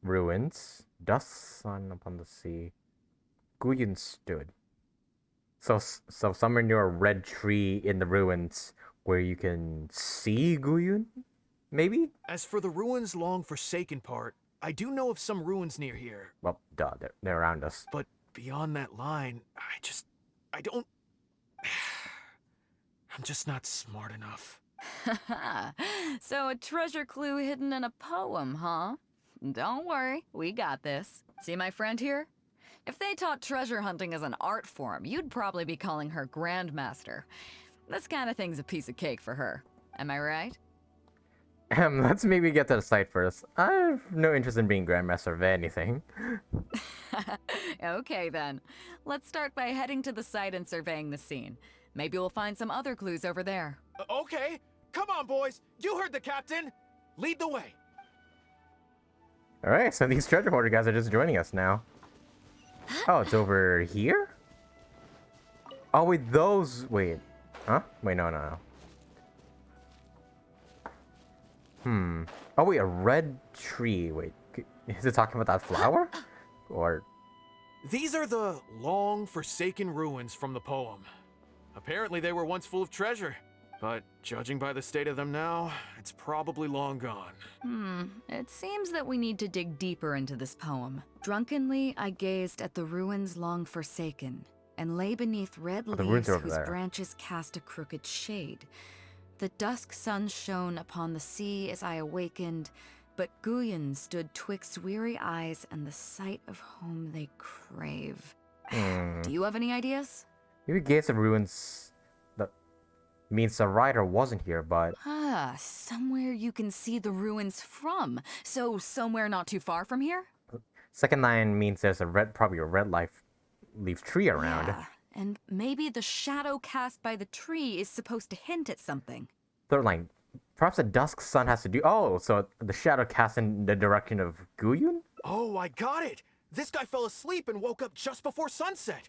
ruins, dusk sun upon the sea. Guyon stood. So somewhere near a red tree in the ruins where you can see Guyon? Maybe? As for the ruins long forsaken part, I do know of some ruins near here. Well, duh, they're around us. But beyond that line, I don't... I'm just not smart enough. So a treasure clue hidden in a poem, huh? Don't worry, we got this. See my friend here? If they taught treasure hunting as an art form, you'd probably be calling her Grandmaster. This kind of thing's a piece of cake for her. Am I right? Let's maybe get to the site first. I have no interest in being Grandmaster of anything. Okay then. Let's start by heading to the site and surveying the scene. Maybe we'll find some other clues over there. Okay, come on boys, you heard the captain. Lead the way. Alright, so these treasure hoarder guys are just joining us now. Oh, it's over here? Oh wait, those... Wait. Huh? Wait, no. Oh wait, a red tree. Wait, is it talking about that flower? Or... These are the long forsaken ruins from the poem. Apparently they were once full of treasure, but judging by the state of them now, it's probably long gone. It seems that we need to dig deeper into this poem. Drunkenly, I gazed at the ruins long forsaken, and lay beneath red leaves whose branches cast a crooked shade. The dusk sun shone upon the sea as I awakened, but Guyon stood twixt weary eyes and the sight of home they crave. Do you have any ideas? Maybe gates of ruins that means the writer wasn't here, but... Somewhere you can see the ruins from. So somewhere not too far from here? Second line means there's probably a red leaf tree around. Yeah, and maybe the shadow cast by the tree is supposed to hint at something. Third line, perhaps the dusk sun has to do... Oh, so the shadow cast in the direction of Guyon? Oh, I got it! This guy fell asleep and woke up just before sunset.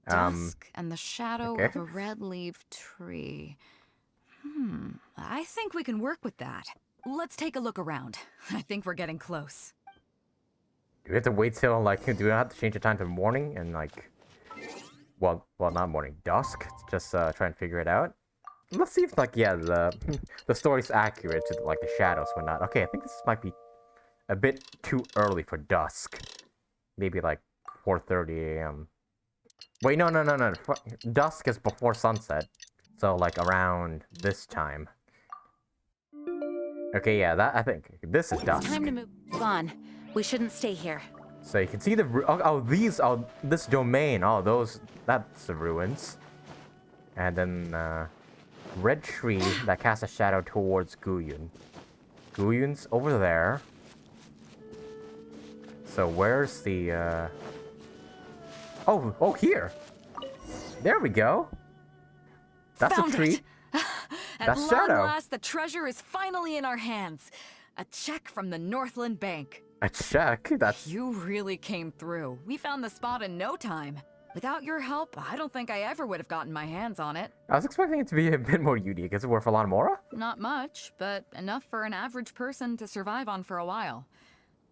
Dusk and the shadow of a red-leaved tree. I think we can work with that. Let's take a look around. I think we're getting close. Do we have to wait till, like, do we have to change the time to morning and, like, well, not morning, dusk? Just try and figure it out. Let's see if, like, yeah, the story's accurate to, like, the shadows and whatnot. Okay, I think this might be a bit too early for dusk. Maybe, like, 4:30 a.m. Wait, no. Dusk is before sunset. So, like, around this time. Okay, yeah, I think this is dusk. It's time to move on. We shouldn't stay here. So you can see the this domain. That's the ruins. And then red tree that casts a shadow towards Guyun. Guyun's over there. So where's the Oh, here. There we go. That's Found a tree. At That's long Shadow. last, the treasure is finally in our hands. A check from the Northland Bank. A check? That's... You really came through. We found the spot in no time. Without your help, I don't think I ever would have gotten my hands on it. I was expecting it to be a bit more unique. Is it worth a lot more? Not much, but enough for an average person to survive on for a while.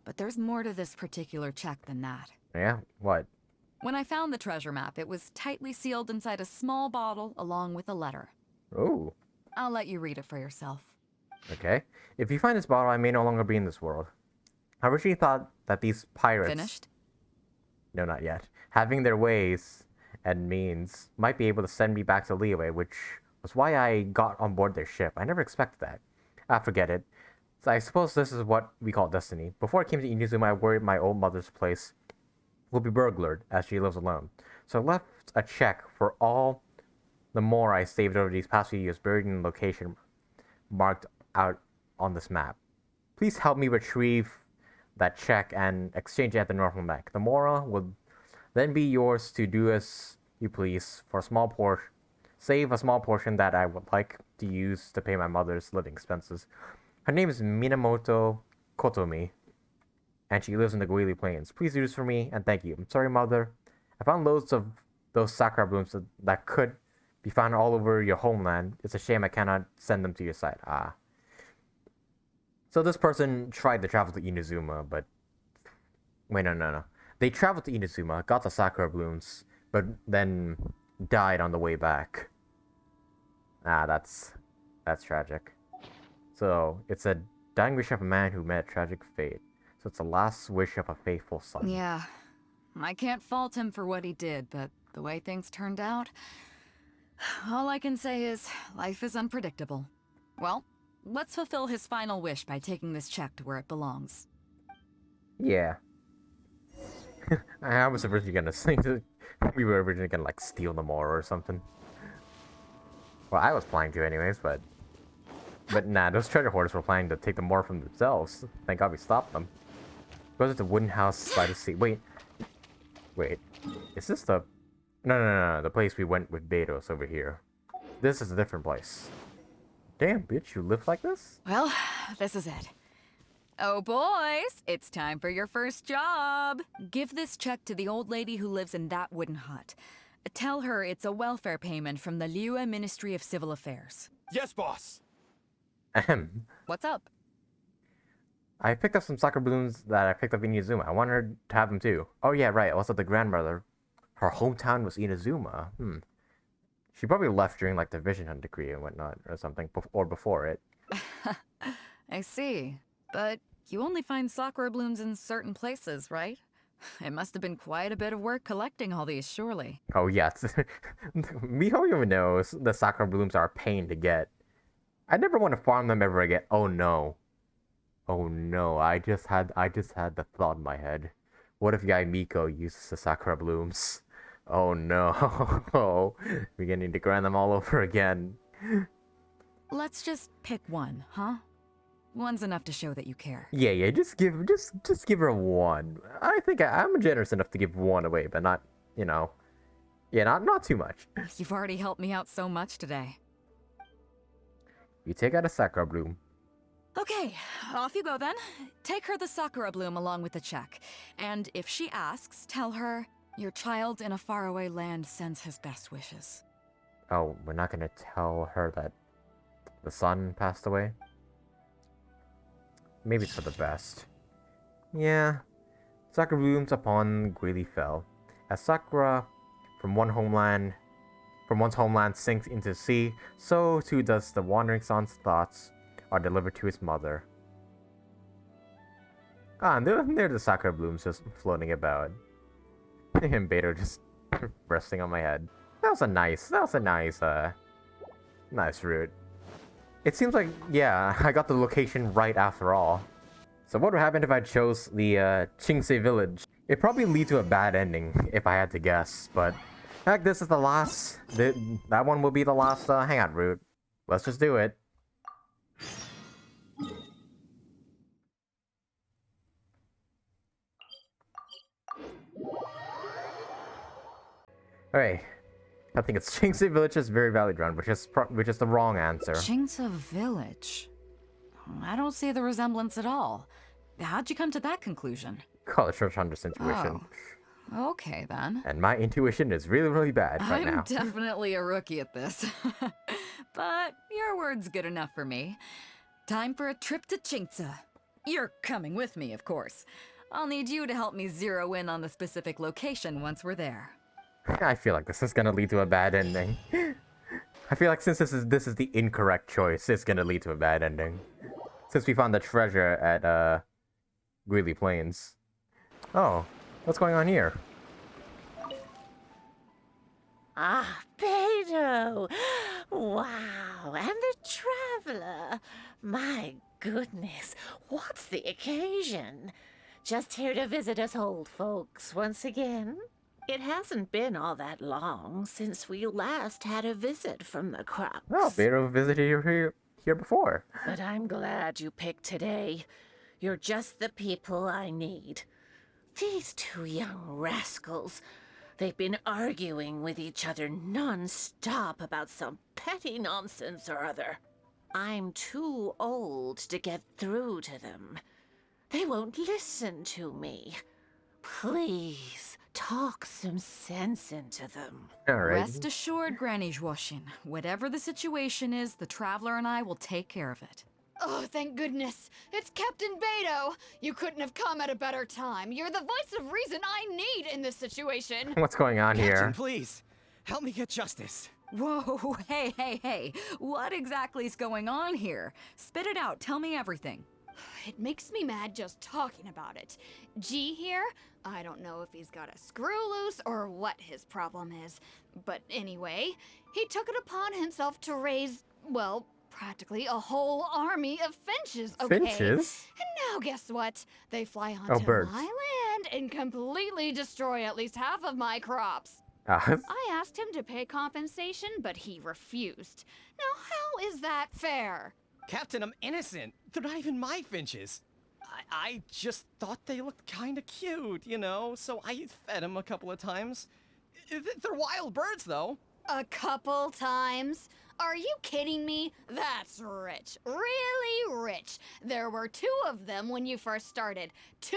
But there's more to this particular check than that. Yeah? What? When I found the treasure map, it was tightly sealed inside a small bottle along with a letter. Ooh. I'll let you read it for yourself. Okay. If you find this bottle, I may no longer be in this world. I originally thought that these pirates... Finished? No, not yet. Having their ways and means might be able to send me back to Liyue, which was why I got on board their ship. I never expected that. I forget it. So I suppose this is what we call destiny. Before I came to Inazuma, I worried my old mother's place will be burglared as she lives alone. So I left a check for all the more I saved over these past few years buried in a location marked out on this map. Please help me retrieve that check and exchange it at the Northland Bank. The Mora will then be yours to do as you please for a small portion. Save a small portion that I would like to use to pay my mother's living expenses. Her name is Minamoto Kotomi, and she lives in the Guili Plains. Please do this for me, and thank you. I'm sorry, Mother. I found loads of those sakura blooms that could be found all over your homeland. It's a shame I cannot send them to your side. Ah. So this person tried to travel to Inazuma, but... Wait, no. They traveled to Inazuma, got the sakura blooms, but then died on the way back. Ah, that's tragic. So, it's a dying wish of a man who met a tragic fate. So it's the last wish of a faithful son. Yeah. I can't fault him for what he did, but the way things turned out... All I can say is, life is unpredictable. Well, let's fulfill his final wish by taking this check to where it belongs. Yeah. I was originally gonna think that we were originally gonna, like, steal them all or something. Well, I was planning to anyways, but nah, those treasure hoarders were planning to take them more from themselves. Thank God we stopped them. Goes to the wooden house by the sea. Wait. Is this the... No. The place we went with Beidou's over here. This is a different place. Damn, bitch, you live like this? Well, this is it. Oh, boys, it's time for your first job. Give this check to the old lady who lives in that wooden hut. Tell her it's a welfare payment from the Liyue Ministry of Civil Affairs. Yes, boss. Ahem. What's up? I picked up some sakura blooms that I picked up in Inazuma. I want her to have them too. Oh yeah, right. Also, the grandmother. Her hometown was Inazuma. She probably left during, like, the Vision Hunt decree and whatnot, or something, or before it. I see. But you only find sakura blooms in certain places, right? It must have been quite a bit of work collecting all these, surely. Oh yes. Miho even knows the sakura blooms are a pain to get. I never want to farm them ever again. Oh no. Oh no, I just had the thought in my head. What if Guy Miko uses the sakura blooms? Oh no. We're gonna need to grind them all over again. Let's just pick one, huh? One's enough to show that you care. Yeah, just give her one. I think I'm generous enough to give one away, but not, not too much. You've already helped me out so much today. You take out a sakura bloom. Okay, off you go then. Take her the sakura bloom along with the check. And if she asks, tell her, your child in a faraway land sends his best wishes. Oh, we're not gonna tell her that... the sun passed away. Maybe it's for the best. Yeah. Sakura blooms upon Guili fell. As Sakura from one's homeland sinks into the sea, so too does the wandering son's thoughts are delivered to his mother. Ah, and there the Sakura blooms just floating about. And Beidou just resting on my head. That was a nice route. It seems like, yeah, I got the location right after all. So what would happen if I chose the Qingse village? It'd probably lead to a bad ending, if I had to guess, but heck, this is the last, that one will be the last hangout route. Let's just do it. Alright, I think it's Qingse Village's very valid run, which is the wrong answer. Qingse Village? I don't see the resemblance at all. How'd you come to that conclusion? Call it Church Hunter's intuition. Oh, okay then. And my intuition is really, really bad right now. I'm definitely a rookie at this. But your word's good enough for me. Time for a trip to Qingse. You're coming with me, of course. I'll need you to help me zero in on the specific location once we're there. I feel like this is gonna lead to a bad ending. I feel like since this is the incorrect choice, it's gonna lead to a bad ending. Since we found the treasure at Guili Plains. Oh, what's going on here? Ah, Beidou! Wow, and the traveler! My goodness, what's the occasion? Just here to visit us old folks once again? It hasn't been all that long since we last had a visit from the crops. Oh, Beidou visited here before. But I'm glad you picked today. You're just the people I need. These two young rascals, they've been arguing with each other non-stop about some petty nonsense or other. I'm too old to get through to them. They won't listen to me. Please, talk some sense into them. Alright. Rest assured, Granny Zhuoshin. Whatever the situation is, the Traveler and I will take care of it. Oh, thank goodness. It's Captain Beidou. You couldn't have come at a better time. You're the voice of reason I need in this situation. What's going on Captain, here? Please, help me get justice. Whoa, hey. What exactly is going on here? Spit it out, tell me everything. It makes me mad just talking about it. G here, I don't know if he's got a screw loose or what his problem is. But anyway, he took it upon himself to raise, well, practically a whole army of finches, okay? Finches? And now guess what? They fly onto birds. my land and completely destroy at least half of my crops. Ah. I asked him to pay compensation, but he refused. Now how is that fair? Captain, I'm innocent. They're not even my finches. I just thought they looked kind of cute, you know, so I fed them a couple of times. They're wild birds, though. A couple times? Are you kidding me? That's rich. Really rich. There were 2 of them when you first started. 2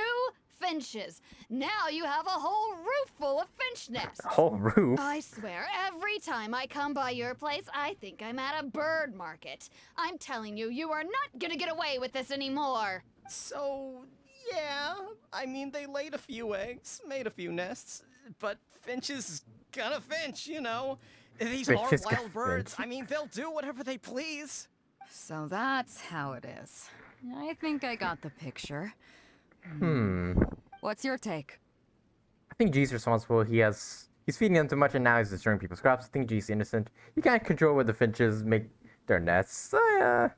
finches. Now you have a whole roof full of finch nests. A whole roof? I swear, every time I come by your place, I think I'm at a bird market. I'm telling you, you are not gonna get away with this anymore. So, yeah, I mean, they laid a few eggs, made a few nests, but finches gonna finch, you know. These are Finches wild gonna birds. finch. I mean, they'll do whatever they please. So that's how it is. I think I got the picture. What's your take? I think G's responsible. He's feeding them too much and now he's destroying people's crops. I think G's innocent. He can't control where the finches make their nests. I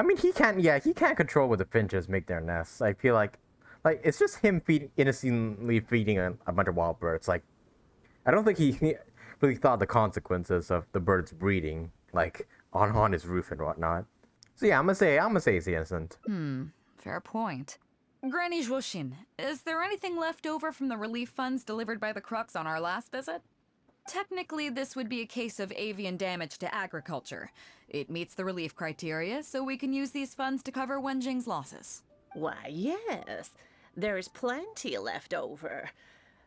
mean, he can't control where the finches make their nests. I feel like it's just him innocently feeding a bunch of wild birds. Like, I don't think he really thought the consequences of the birds breeding, like on his roof and whatnot. So yeah, I'm gonna say he's innocent. Fair point. Granny Zhuoshin, is there anything left over from the relief funds delivered by the Crux on our last visit? Technically, this would be a case of avian damage to agriculture. It meets the relief criteria, so we can use these funds to cover Wenjing's losses. Why, yes. There's plenty left over.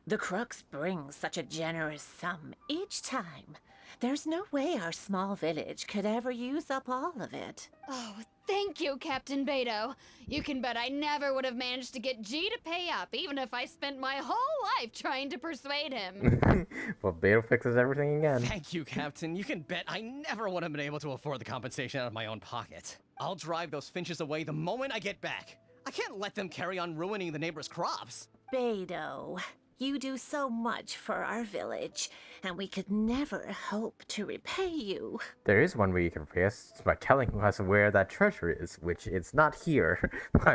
The Crux brings such a generous sum each time. There's no way our small village could ever use up all of it. Oh, thank you, Captain Beidou. You can bet I never would have managed to get G to pay up, even if I spent my whole life trying to persuade him. Well, Beidou fixes everything again. Thank you, Captain. You can bet I never would have been able to afford the compensation out of my own pocket. I'll drive those finches away the moment I get back. I can't let them carry on ruining the neighbors' crops. Beidou, you do so much for our village, and we could never hope to repay you. There is one way you can repay us. It's by telling us where that treasure is, which it's not here,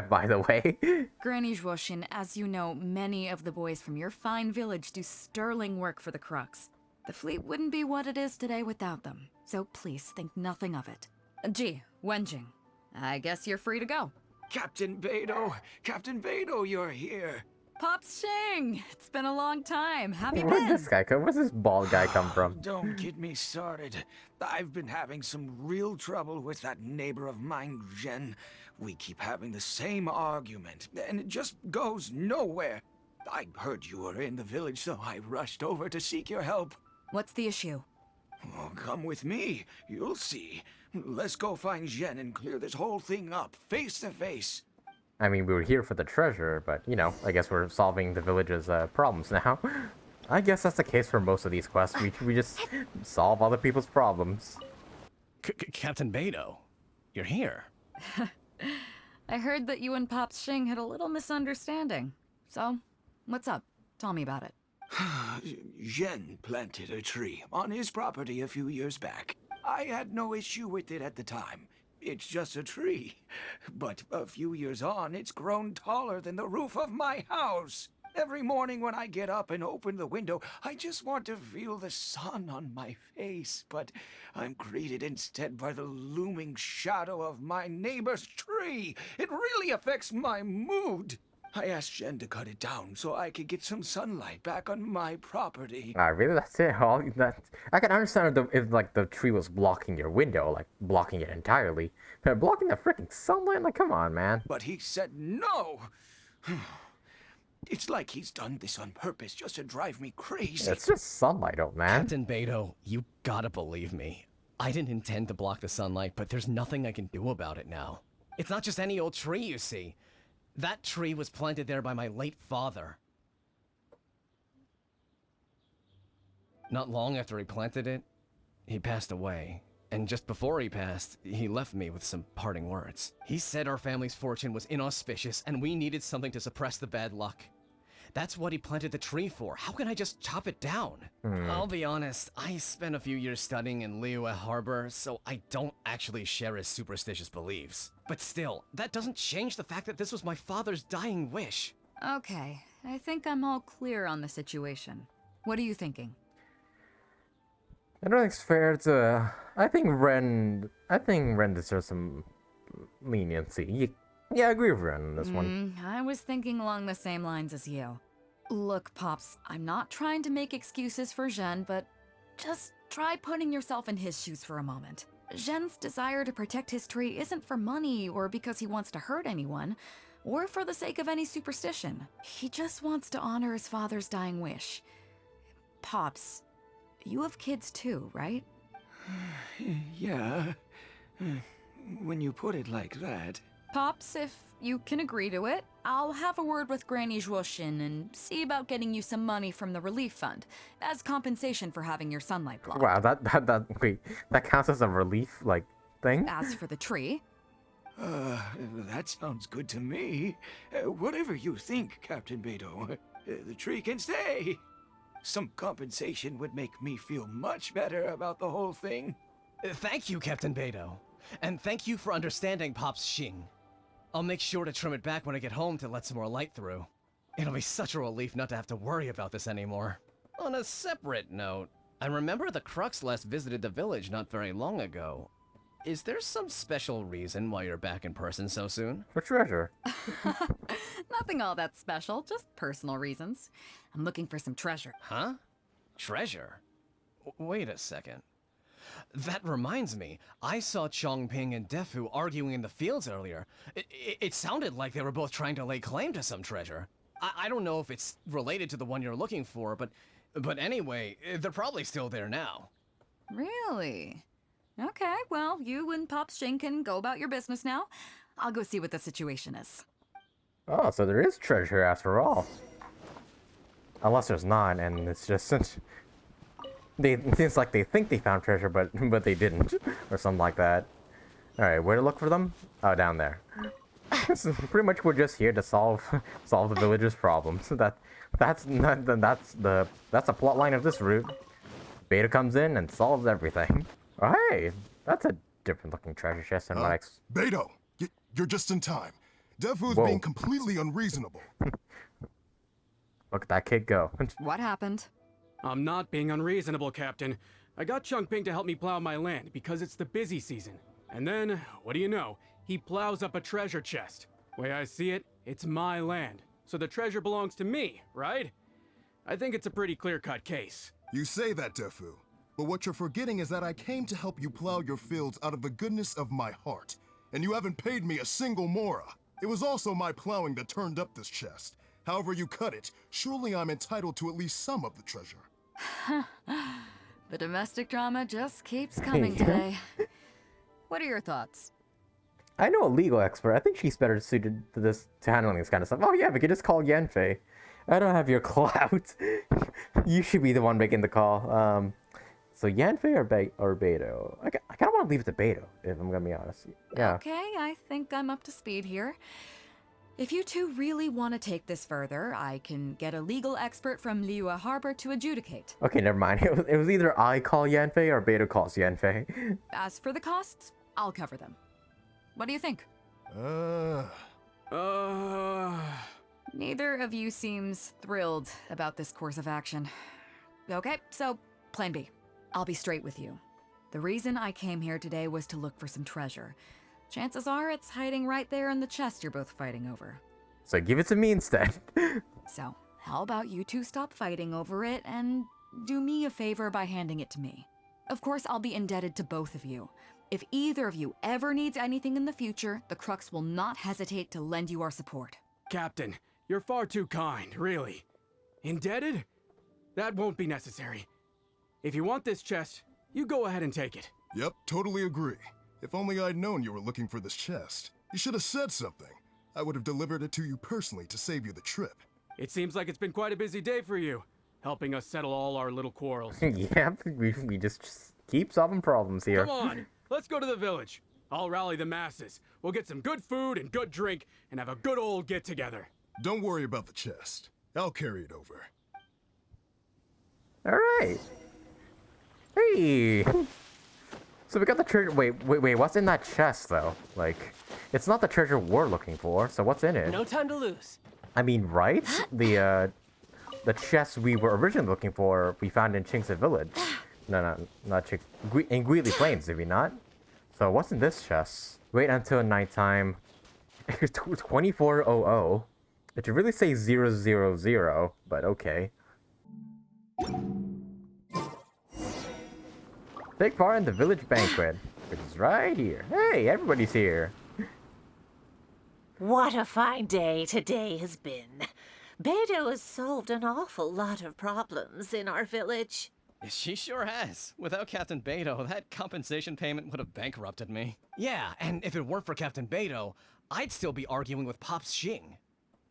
by the way. Granny Zhuoshin, as you know, many of the boys from your fine village do sterling work for the Crux. The fleet wouldn't be what it is today without them, so please think nothing of it. Gee, Wenjing, I guess you're free to go. Captain Beidou, you're here. Pops Shing! It's been a long time. Have you Where'd been? this guy come? Where's this bald guy come from? Don't get me started. I've been having some real trouble with that neighbor of mine, Jen. We keep having the same argument, and it just goes nowhere. I heard you were in the village, so I rushed over to seek your help. What's the issue? Oh, come with me. You'll see. Let's go find Jen and clear this whole thing up, face to face. I mean, we were here for the treasure, but, you know, I guess we're solving the village's problems now. I guess that's the case for most of these quests. We just solve other people's problems. Captain Beidou, you're here. I heard that you and Pops Shing had a little misunderstanding. So, what's up? Tell me about it. Jen planted a tree on his property a few years back. I had no issue with it at the time. It's just a tree. But a few years on, it's grown taller than the roof of my house. Every morning when I get up and open the window, I just want to feel the sun on my face. But I'm greeted instead by the looming shadow of my neighbor's tree. It really affects my mood. I asked Jen to cut it down so I could get some sunlight back on my property. Really? That's it? I can understand if like the tree was blocking your window, like blocking it entirely. But blocking the freaking sunlight? Like, come on, man. But he said no. It's like he's done this on purpose just to drive me crazy. It's just sunlight, old man. Captain Beidou, you gotta believe me. I didn't intend to block the sunlight, but there's nothing I can do about it now. It's not just any old tree, you see. That tree was planted there by my late father. Not long after he planted it, he passed away. And just before he passed, he left me with some parting words. He said our family's fortune was inauspicious and we needed something to suppress the bad luck. That's what he planted the tree for. How can I just chop it down? I'll be honest, I spent a few years studying in Liyue Harbor, so I don't actually share his superstitious beliefs. But still, that doesn't change the fact that this was my father's dying wish. Okay, I think I'm all clear on the situation. What are you thinking? I don't think it's fair to... I think Ren deserves some leniency. Yeah, I agree with Ren on this one. I was thinking along the same lines as you. Look, Pops, I'm not trying to make excuses for Zhen, but just try putting yourself in his shoes for a moment. Zhen's desire to protect his tree isn't for money or because he wants to hurt anyone, or for the sake of any superstition. He just wants to honor his father's dying wish. Pops, you have kids too, right? Yeah. When you put it like that. Pops, if you can agree to it, I'll have a word with Granny Zhuoshin and see about getting you some money from the relief fund as compensation for having your sunlight blocked. Wow, wait, that counts as a relief, like, thing? As for the tree... That sounds good to me. Whatever you think, Captain Beidou, the tree can stay. Some compensation would make me feel much better about the whole thing. Thank you, Captain Beidou. And thank you for understanding Pops Xing. I'll make sure to trim it back when I get home to let some more light through. It'll be such a relief not to have to worry about this anymore. On a separate note, I remember the Crux last visited the village not very long ago. Is there some special reason why you're back in person so soon? For treasure. Nothing all that special, just personal reasons. I'm looking for some treasure. Huh? Treasure? Wait a second. That reminds me, I saw Chongping and Defu arguing in the fields earlier. It sounded like they were both trying to lay claim to some treasure. I don't know if it's related to the one you're looking for, but anyway, they're probably still there now. Really? Okay, well, you and Pop Shin can go about your business now. I'll go see what the situation is. Oh, so there is treasure after all. Unless there's not, and it's just it seems like they think they found treasure, but they didn't, or something like that. All right, where to look for them? Oh, down there. So pretty much we're just here to solve the villagers' problems. That's a plot line of this route. Beidou comes in and solves everything. Oh, hey, that's a different looking treasure chest than what I Beidou, you're just in time. Defu's Whoa. being completely unreasonable. Look at that kid go. What happened? I'm not being unreasonable, Captain. I got Chongping to help me plow my land because it's the busy season. And then, what do you know? He plows up a treasure chest. Way I see it, it's my land. So the treasure belongs to me, right? I think it's a pretty clear-cut case. You say that, Defu. But what you're forgetting is that I came to help you plow your fields out of the goodness of my heart. And you haven't paid me a single mora. It was also my plowing that turned up this chest. However you cut it, surely I'm entitled to at least some of the treasure. The domestic drama just keeps coming today. What are your thoughts? I know a legal expert. I think she's better suited to handling this kind of stuff. Oh yeah, we could just call Yanfei. I don't have your clout. You should be the one making the call. So Yanfei or Beidou? I kind of want to leave it to Beidou, if I'm gonna be honest. Yeah. Okay, I think I'm up to speed here. If you two really want to take this further, I can get a legal expert from Liyue Harbor to adjudicate. Okay, never mind. It was either I call Yanfei or Beidou calls Yanfei. As for the costs, I'll cover them. What do you think? Neither of you seems thrilled about this course of action. Okay, so plan B. I'll be straight with you. The reason I came here today was to look for some treasure. Chances are it's hiding right there in the chest you're both fighting over. So give it to me instead. So, how about you two stop fighting over it and do me a favor by handing it to me? Of course, I'll be indebted to both of you. If either of you ever needs anything in the future, the Crux will not hesitate to lend you our support. Captain, you're far too kind, really. Indebted? That won't be necessary. If you want this chest, you go ahead and take it. Yep, totally agree. If only I'd known you were looking for this chest. You should have said something. I would have delivered it to you personally to save you the trip. It seems like it's been quite a busy day for you, helping us settle all our little quarrels. Yeah, we just keep solving problems here. Come on, let's go to the village. I'll rally the masses. We'll get some good food and good drink and have a good old get-together. Don't worry about the chest. I'll carry it over. All right. Hey. So we got the treasure. Wait. What's in that chest though? Like, it's not the treasure we're looking for. So what's in it? No time to lose. I mean, right? The chest we were originally looking for, we found in Chinksa Village. No, not Chinksa. In Guili Plains, did we not? So what's in this chest? Wait until nighttime. 2400. It should really say 000, but okay. Take part in the village banquet, which is right here. Hey, everybody's here. What a fine day today has been. Beidou has solved an awful lot of problems in our village. She sure has. Without Captain Beidou, that compensation payment would have bankrupted me. Yeah, and if it weren't for Captain Beidou, I'd still be arguing with Pops Xing.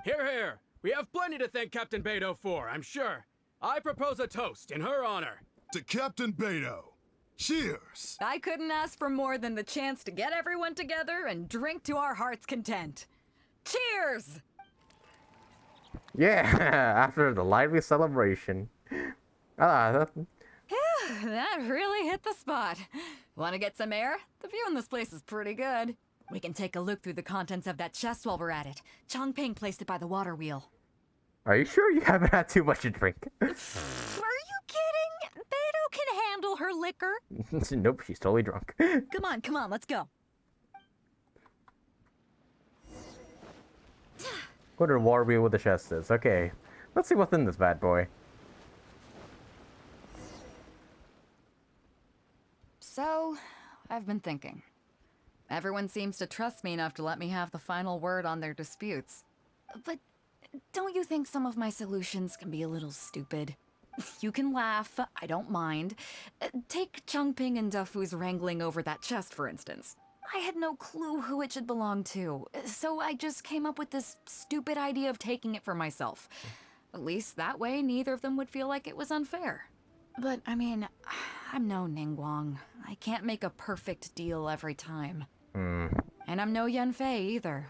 Here, here. We have plenty to thank Captain Beidou for, I'm sure. I propose a toast in her honor. To Captain Beidou. Cheers! I couldn't ask for more than the chance to get everyone together and drink to our heart's content. Cheers! Yeah, after the lively celebration. That really hit the spot. Want to get some air? The view in this place is pretty good. We can take a look through the contents of that chest while we're at it. Chongping placed it by the water wheel. Are you sure you haven't had too much to drink? Are you kidding? Beidou can handle her liquor. Nope, she's totally drunk. Come on, let's go. Go to the water wheel with the chest is. Okay, let's see what's in this bad boy. So, I've been thinking. Everyone seems to trust me enough to let me have the final word on their disputes. But don't you think some of my solutions can be a little stupid? You can laugh, I don't mind. Take Changping and Dufu's wrangling over that chest, for instance. I had no clue who it should belong to, so I just came up with this stupid idea of taking it for myself. At least that way, neither of them would feel like it was unfair. But, I mean, I'm no Ningguang. I can't make a perfect deal every time. And I'm no Yanfei either.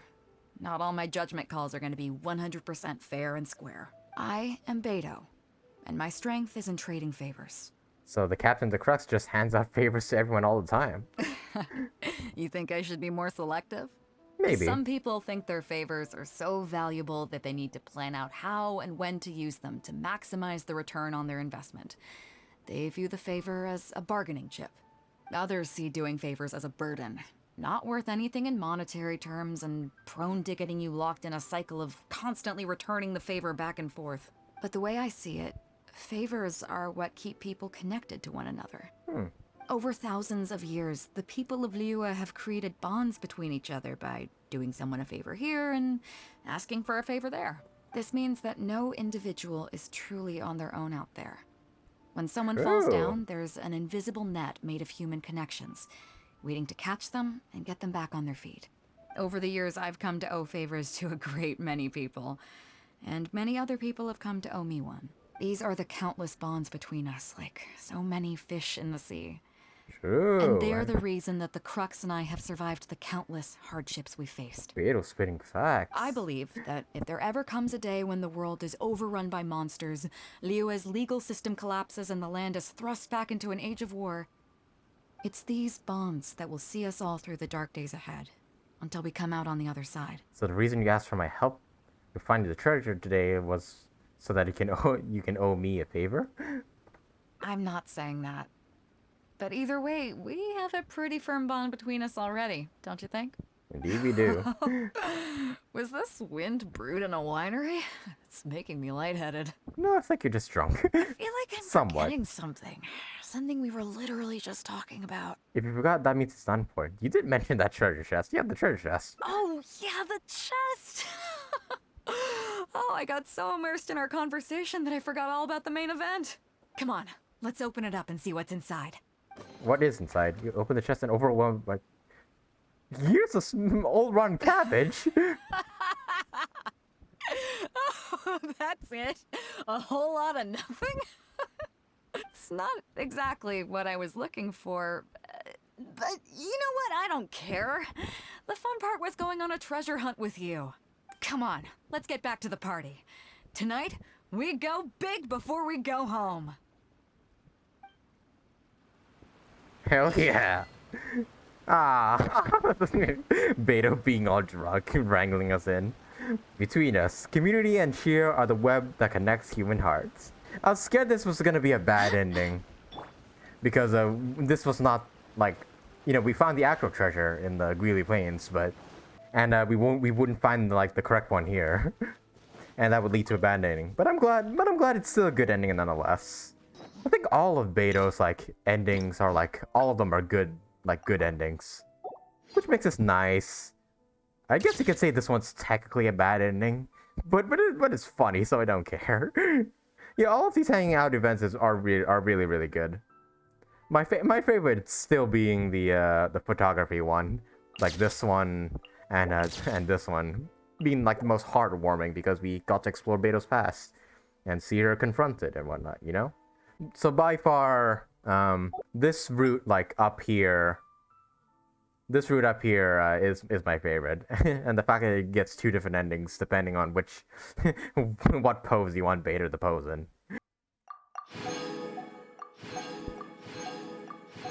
Not all my judgment calls are going to be 100% fair and square. I am Beidou, and my strength is in trading favors. So the Captain of the Crux just hands out favors to everyone all the time. You think I should be more selective? Maybe. Some people think their favors are so valuable that they need to plan out how and when to use them to maximize the return on their investment. They view the favor as a bargaining chip. Others see doing favors as a burden, not worth anything in monetary terms and prone to getting you locked in a cycle of constantly returning the favor back and forth. But the way I see it, favors are what keep people connected to one another. Over thousands of years, the people of Liyue have created bonds between each other by doing someone a favor here and asking for a favor there. This means that no individual is truly on their own out there. When someone falls down, there's an invisible net made of human connections, waiting to catch them and get them back on their feet. Over the years, I've come to owe favors to a great many people, and many other people have come to owe me one. These are the countless bonds between us, like so many fish in the sea. True. And they're the reason that the Crux and I have survived the countless hardships we faced. Beidou spitting facts. I believe that if there ever comes a day when the world is overrun by monsters, Liyue's legal system collapses and the land is thrust back into an age of war, it's these bonds that will see us all through the dark days ahead, until we come out on the other side. So the reason you asked for my help with finding the treasure today was so that you can owe me a favor? I'm not saying that. But either way, we have a pretty firm bond between us already, don't you think? Indeed we do. Was this wind brewed in a winery? It's making me lightheaded. No, it's like you're just drunk. I feel like I'm Somewhat. forgetting something. Something we were literally just talking about. If you forgot, that means it's done for. You did mention that treasure chest. Yeah, the treasure chest. Oh, yeah, the chest! Oh, I got so immersed in our conversation that I forgot all about the main event. Come on, let's open it up and see what's inside. What is inside? You open the chest and overwhelmed by... Here's a old rotten cabbage! Oh, that's it? A whole lot of nothing? It's not exactly what I was looking for, but you know what? I don't care. The fun part was going on a treasure hunt with you. Come on, let's get back to the party. Tonight, we go big before we go home. Hell yeah! Ah, Beidou being all drunk, wrangling us in. Between us, community and cheer are the web that connects human hearts. I was scared this was gonna be a bad ending. Because this was not, like... You know, we found the actual treasure in the Greely Plains, but... And we wouldn't find, like, the correct one here. And that would lead to a bad ending. But I'm glad it's still a good ending nonetheless. I think all of Beidou's, like, endings are, like... All of them are good, like, good endings. Which makes this nice. I guess you could say this one's technically a bad ending. But it's funny, so I don't care. Yeah, all of these hanging out events are really, really good. My favorite still being the photography one. Like this one and this one. Being, like, the most heartwarming because we got to explore Beidou's past. And see her confronted and whatnot, you know? So by far, this route, like, up here... This route up here is my favorite. And the fact that it gets two different endings depending on which... what pose you want Beidou to pose in.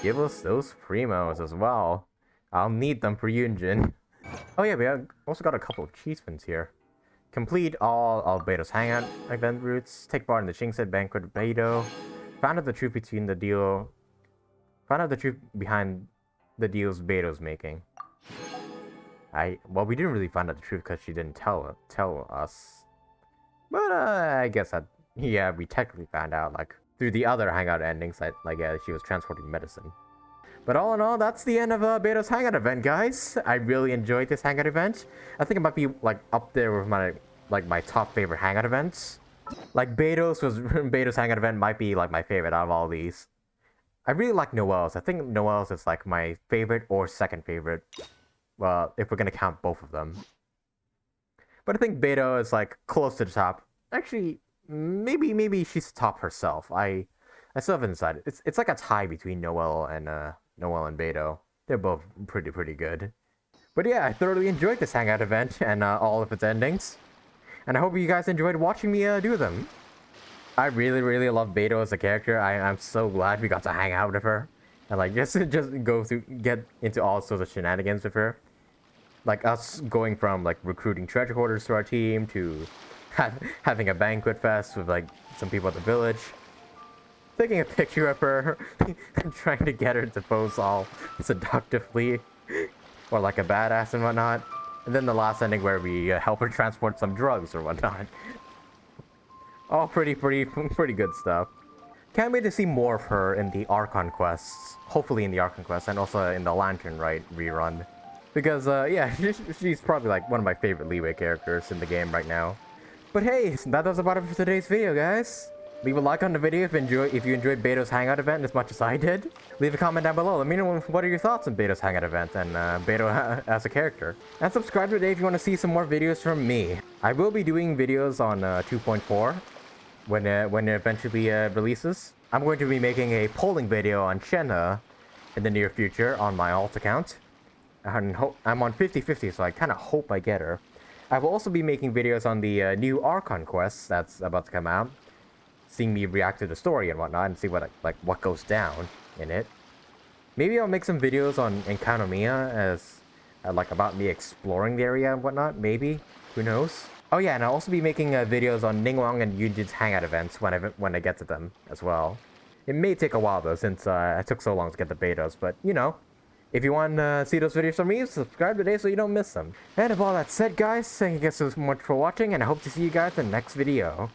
Give us those primos as well. I'll need them for Yun Jin. Oh yeah, we also got a couple of achievements here. Complete all Albedou's hangout event routes. Take part in the Qingse banquet with Beidou. Found out the truth between the deal. Found out the truth behind the deals Beidou's making. Well, we didn't really find out the truth because she didn't tell us. But I guess that, yeah, we technically found out, like, through the other hangout endings that, like, she was transporting medicine. But all in all, that's the end of Beidou's hangout event, guys. I really enjoyed this hangout event. I think it might be, like, up there with my top favorite hangout events. Like Beidou's Hangout event might be like my favorite out of all these. I really like Noelle's. I think Noelle's is like my favorite or second favorite. Well, if we're gonna count both of them. But I think Beidou is like close to the top. Actually, maybe she's top herself. I still haven't decided. It's like a tie between Noelle and Beidou. They're both pretty good. But yeah, I thoroughly enjoyed this Hangout event and all of its endings. And I hope you guys enjoyed watching me do them. I really love Beidou as a character. I'm so glad we got to hang out with her. And like just get into all sorts of shenanigans with her. Like us going from like recruiting treasure hoarders to our team to having a banquet fest with like some people at the village. Taking a picture of her and trying to get her to pose all seductively. Or like a badass and whatnot. And then the last ending where we help her transport some drugs or whatnot. All pretty good stuff. Can't wait to see more of her in the Archon quests. Hopefully in the Archon quests and also in the Latern Rite rerun. Because, yeah, she's probably like one of my favorite leeway characters in the game right now. But hey, that was about it for today's video, guys. Leave a like on the video if you enjoyed Beidou's Hangout event as much as I did. Leave a comment down below. Let me know what are your thoughts on Beidou's Hangout event and Beidou as a character. And subscribe today if you want to see some more videos from me. I will be doing videos on 2.4 when it eventually releases. I'm going to be making a polling video on Shenhe in the near future on my alt account. And I'm on 50-50, so I kind of hope I get her. I will also be making videos on the new Archon quest that's about to come out. Seeing me react to the story and whatnot and see what goes down in it. Maybe I'll make some videos on Enkanomiya as like about me exploring the area and whatnot. Maybe, who knows? Oh yeah, and I'll also be making videos on Ningguang and Yun Jin's Hangout events when I get to them as well. It may take a while though since I took so long to get the betas, but you know, if you want to see those videos from me, subscribe today so you don't miss them. And with all that said, guys, thank you guys so much for watching, and I hope to see you guys in the next video.